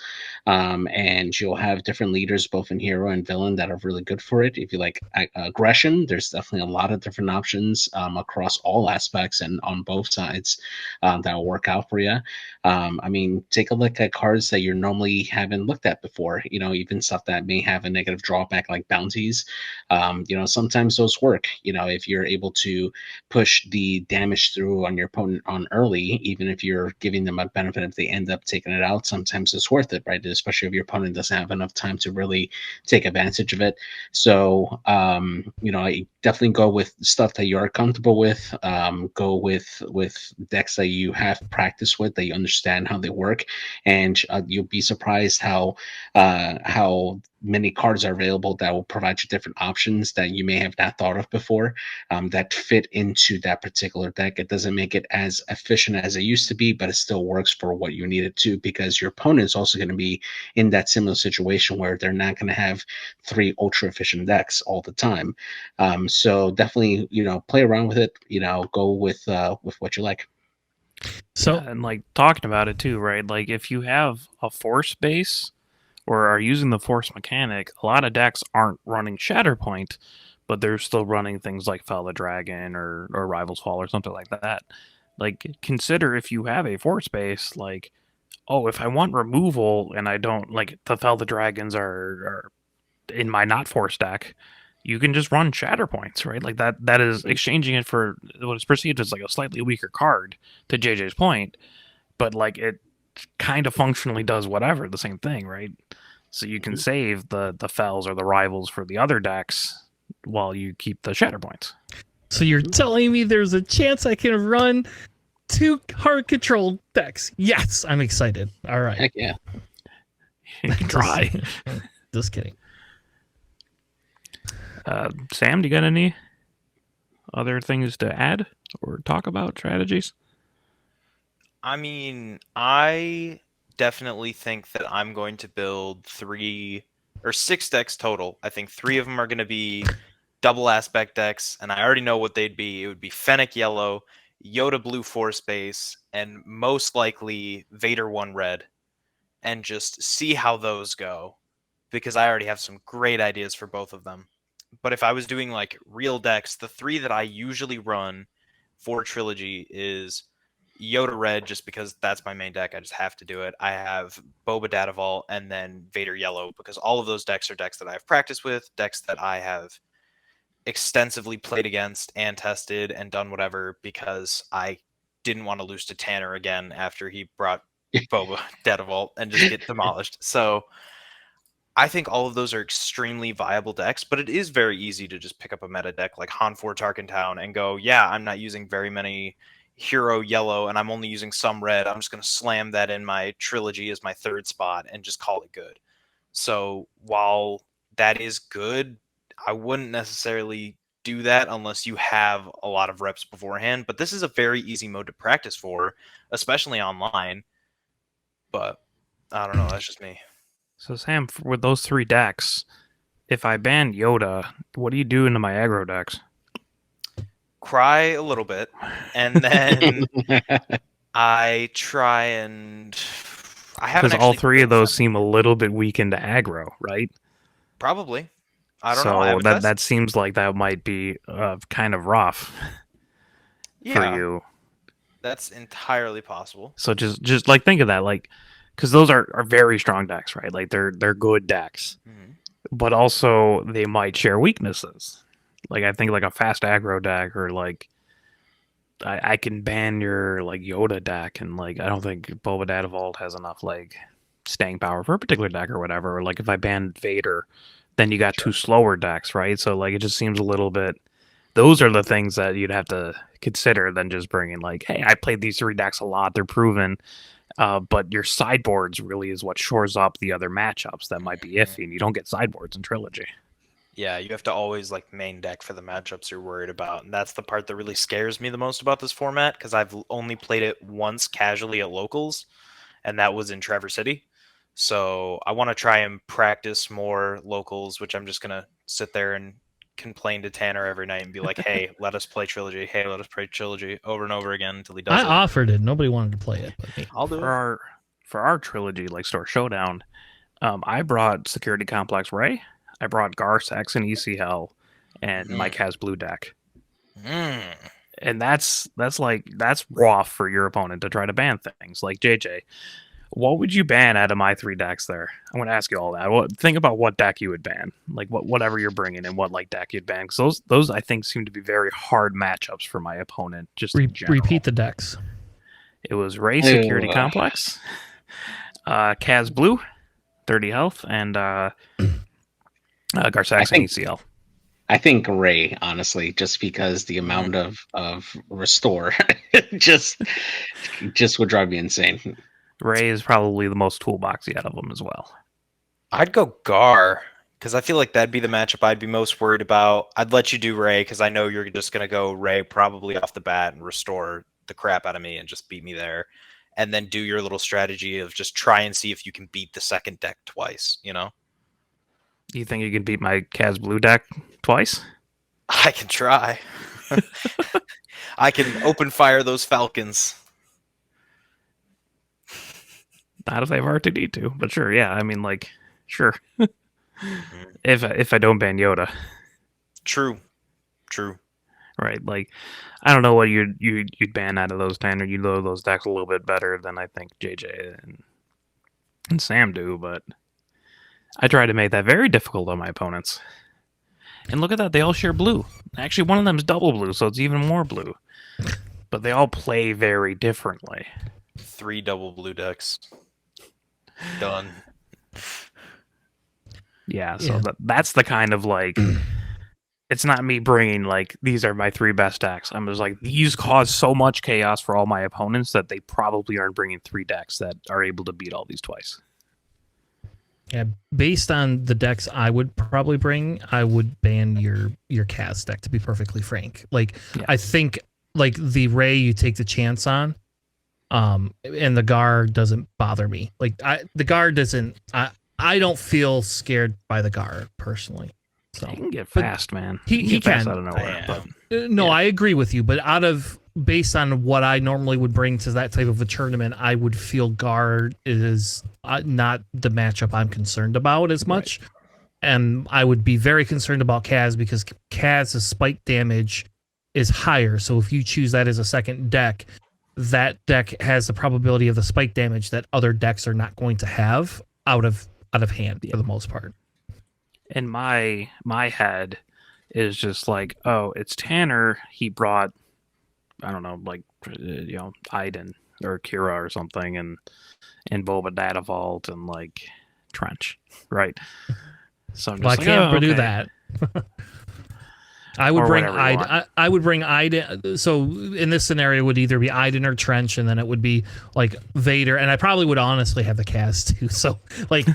And you'll have different leaders, both in hero and villain, that are really good for it. If you like aggression, there's definitely a lot of different options across all aspects and on both sides that will work out for you. I mean, take a look at cards that you normally haven't looked at before. Even stuff that may have a negative drawback like bounties. Sometimes those work. If you're able to push the damage through on your opponent on early, even if you're giving them a benefit if they end up taking it out, sometimes it's worth it, right? Especially if your opponent doesn't have enough time to really take advantage of it. So, I definitely go with stuff that you're comfortable with. Go with decks that you have practice with, that you understand how they work, and you'll be surprised how many cards are available that will provide you different options that you may have not thought of before, that fit into that particular deck. It doesn't make it as efficient as it used to be, but it still works for what you need it to, because your opponent is also going to be in that similar situation where they're not going to have 3 ultra efficient decks all the time. So definitely, play around with it. Go with what you like. So Yeah, and like talking about it too, right? Like if you have a force base or are using the force mechanic, a lot of decks aren't running Shatterpoint, but they're still running things like Fell the Dragon or Rival's Fall or something like that. Like consider if you have a force base, like, oh, if I want removal and I don't like the Fell the Dragons are in my not force deck, you can just run Shatterpoints, right? Like that is exchanging it for what is perceived as like a slightly weaker card, to JJ's point, but like it kind of functionally does whatever, the same thing, right? So you can save the fells or the rivals for the other decks while you keep the Shatterpoints. So you're telling me there's a chance I can run 2 hard control decks? Yes, I'm excited. All right. Heck yeah. You can try. Just kidding. Sam, do you got any other things to add or talk about strategies? I mean, I definitely think that I'm going to build 3 or 6 decks total. I think 3 of them are going to be double aspect decks, and I already know what they'd be. It would be Fennec Yellow, Yoda Blue Force Base, and most likely Vader 1 Red, and just see how those go, because I already have some great ideas for both of them. But if I was doing like real decks, the 3 that I usually run for Trilogy is Yoda Red, just because that's my main deck. I just have to do it. I have Boba Datavault, and then Vader Yellow, because all of those decks are decks that I've practiced with, decks that I have extensively played against and tested and done whatever, because I didn't want to lose to Tanner again after he brought Boba Datavault and just get demolished. So I think all of those are extremely viable decks, but it is very easy to just pick up a meta deck like Hanfor Tarkentown and go, yeah, I'm not using very many hero yellow and I'm only using some red. I'm just going to slam that in my Trilogy as my 3rd spot and just call it good. So while that is good, I wouldn't necessarily do that unless you have a lot of reps beforehand. But this is a very easy mode to practice for, especially online. But I don't know. That's just me. So Sam, with those 3 decks, if I ban Yoda, what do you do into my aggro decks? Cry a little bit, and then I try and I haven't Because all actually 3 of built those that. seem a little bit weak into aggro, right? Probably. I don't so know. I haven't tested. that seems like that might be kind of rough for Yeah, you. that's entirely possible. So just like think of that, like, because those are very strong decks, right? Like they're good decks, Mhm. but also they might share weaknesses. Like I think like a fast aggro deck, or like I can ban your like Yoda deck, and like I don't think Boba Datavault has enough like staying power for a particular deck or whatever. Or like if I ban Vader, then you got 2 slower decks, right? So like it just seems a little bit. Those are the things that you'd have to consider than just bringing like, hey, I played these 3 decks a lot; they're proven. But your sideboards really is what shores up the other matchups that might be iffy, and you don't get sideboards in Trilogy. Yeah, you have to always like main deck for the matchups you're worried about, and that's the part that really scares me the most about this format, because I've only played it once casually at locals, and that was in Traverse City. So I want to try and practice more locals, which I'm just gonna sit there and complain to Tanner every night and be like, "Hey, let us play Trilogy. Hey, let us play Trilogy," over and over again until he does I it. offered it. Nobody wanted to play it but me. I'll do it. For our Trilogy, like Store Showdown, I brought Security Complex Ray, I brought Gar Saxon EC Hell, and Mike has Blue Deck. Mm. And that's raw for your opponent to try to ban things. Like JJ, what would you ban out of my 3 decks there? I'm going to ask you all that. Think about what deck you would ban. Like whatever you're bringing and what like deck you'd ban. Because those I think seem to be very hard matchups for my opponent. Just in general. Repeat the decks. It was Ray Security Complex, Kaz Blue, 30 health, and Garsaxin ECL. I think Ray, honestly, just because the amount of restore just would drive me insane. Ray is probably the most toolboxy out of them as well. I'd go Gar, because I feel like that'd be the matchup I'd be most worried about. I'd let you do Ray, because I know you're just going to go Ray probably off the bat and restore the crap out of me and just beat me there. And then do your little strategy of just try and see if you can beat the second deck twice, you know? You think you can beat my Kaz Blue deck twice? I can try. I can open fire those Falcons. Not if they have R2D2, but sure, yeah. I mean, like, sure. If I don't ban Yoda. True. Right, like, I don't know what you'd ban out of those 10, or you know those decks a little bit better than I think JJ and Sam do, but I try to make that very difficult on my opponents. And look at that, they all share blue. Actually, one of them is double blue, so it's even more blue. But they all play very differently. 3 double blue decks. Done. Yeah, so that's the kind of, like, it's not me bringing, like, these are my 3 best decks. I'm just like, these cause so much chaos for all my opponents that they probably aren't bringing 3 decks that are able to beat all these twice. Yeah, based on the decks I would probably bring, I would ban your Kaz deck, to be perfectly frank. Like, yeah. I think, like, the Ray you take the chance on, and the Gar doesn't bother me. Like, the Gar doesn't... I don't feel scared by the Gar, personally. So, he can get fast, man. He can. Fast out of nowhere. But, no, I agree with you, but based on what I normally would bring to that type of a tournament, I would feel Gar is not the matchup I'm concerned about as much. Right. And I would be very concerned about Kaz, because Kaz's spike damage is higher. So if you choose that as a second deck, that deck has the probability of the spike damage that other decks are not going to have out of hand for the most part. In my head is just like, oh, it's Tanner. He brought, I don't know, like, Iden or Kira or something, and Boba Data Vault and, like, Trench, right? So I'm just I can't do that. I would bring Iden. I would bring Iden. So in this scenario, it would either be Iden or Trench, and then it would be like Vader. And I probably would honestly have the Kaz too. So like,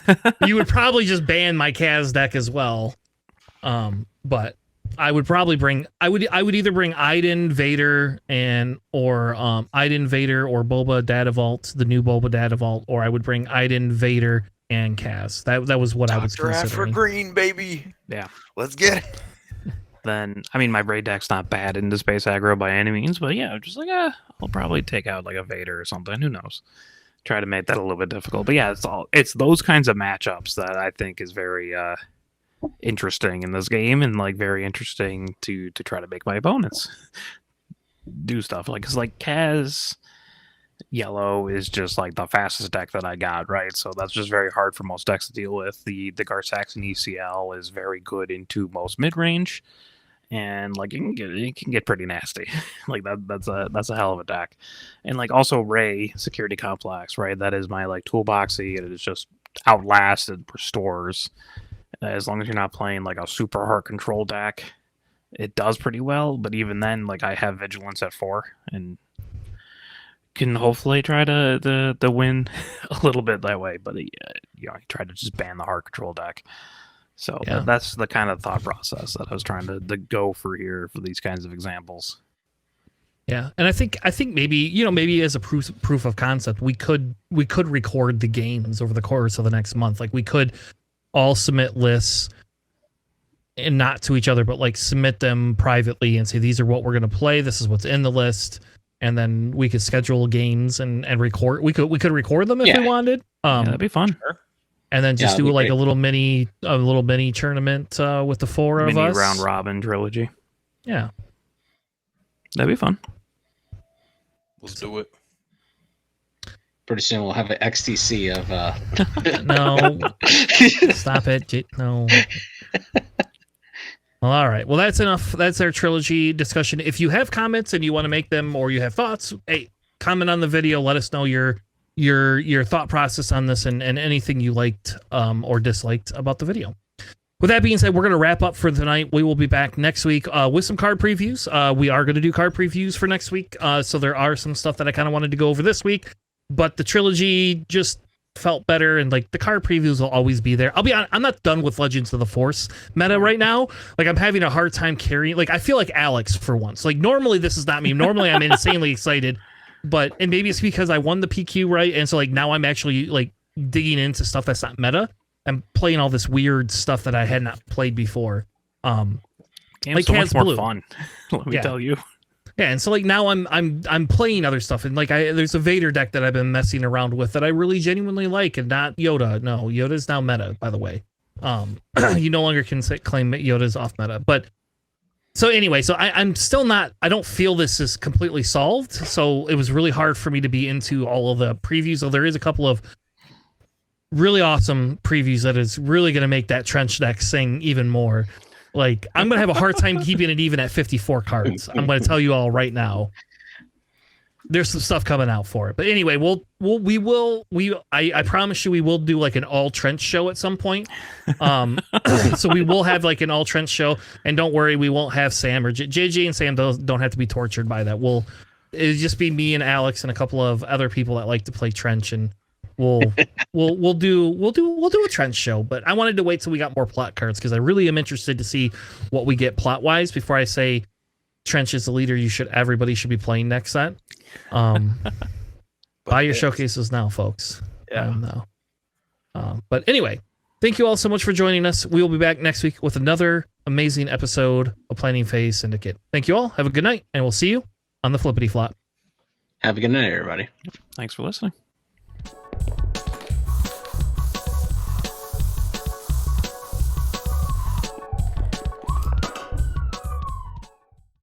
you would probably just ban my Kaz deck as well. But I would probably bring. I would either bring Iden, Vader, or Iden, Vader, or Boba Data Vault, the new Boba Data Vault, or I would bring Iden, Vader, and Kaz. That was what I was considering. For green, baby. Yeah, let's get it. Then, I mean, my Raid deck's not bad into space aggro by any means, but yeah, just like, I'll probably take out like a Vader or something. Who knows? Try to make that a little bit difficult. But yeah, it's those kinds of matchups that I think is very interesting in this game, and like very interesting to try to make my opponents do stuff. Like, cause like Kaz Yellow is just like the fastest deck that I got, right? So that's just very hard for most decks to deal with. The Garsaxin ECL is very good into most mid range. And like it can get pretty nasty. Like that's a hell of a deck. And like also Ray Security Complex, right? That is my like toolboxy. It is just outlasted, restores. As long as you're not playing like a super hard control deck, it does pretty well. But even then, like I have Vigilance at 4 and can hopefully try to win a little bit that way. But I try to just ban the hard control deck. So yeah. That's the kind of thought process that I was trying to go for here for these kinds of examples. Yeah, and I think maybe as a proof of concept, we could record the games over the course of the next month. Like we could all submit lists, and not to each other, but like submit them privately and say these are what we're going to play. This is what's in the list, and then we could schedule games and record. We could record them if we wanted. That'd be fun. Sure. And then just do like a little mini tournament with the 4 of us. Mini round robin trilogy. Yeah. That'd be fun. Let's do it. Pretty soon we'll have an XTC of. No, stop it. No. Well, all right. Well, that's enough. That's our trilogy discussion. If you have comments and you want to make them, or you have thoughts, hey, comment on the video. Let us know your thought process on this and anything you liked or disliked about the video. With that being said, we're going to wrap up for tonight. We will be back next week with some card previews. We are going to do card previews for next week. So there are some stuff that I kind of wanted to go over this week, but the trilogy just felt better, and like the card previews will always be there. I'll be honest, I'm not done with Legends of the Force meta right now. Like, I'm having a hard time carrying. Like, I feel like Alex for once. Like, normally this is not me. Normally I'm insanely excited, and maybe it's because I won the PQ, right? And so like now I'm actually like digging into stuff that's not meta. I'm playing all this weird stuff that I had not played before. Game's like so much more Blue. fun. Let me tell you. Yeah, and so like now I'm playing other stuff, and like there's a Vader deck that I've been messing around with that I really genuinely like, and not Yoda. No, Yoda's now meta, by the way. You no longer can claim Yoda's off meta, but so anyway, so I'm still not. I don't feel this is completely solved. So it was really hard for me to be into all of the previews. So there is a couple of really awesome previews that is really going to make that trench deck sing even more. Like, I'm going to have a hard time keeping it even at 54 cards. I'm going to tell you all right now. There's some stuff coming out for it. But anyway, I promise you we will do like an all trench show at some point. So we will have like an all trench show, and don't worry, we won't have Sam or JJ, and Sam don't have to be tortured by that. It'll just be me and Alex and a couple of other people that like to play trench, and we'll do a trench show. But I wanted to wait till we got more plot cards, because I really am interested to see what we get plot wise before I say trench is the leader everybody should be playing next set. Buy your showcases now, folks. Yeah. But anyway, thank you all so much for joining us. We will be back next week with another amazing episode of Planning Phase Syndicate. Thank you all. Have a good night, and we'll see you on the flippity flop. Have a good night, everybody. Thanks for listening.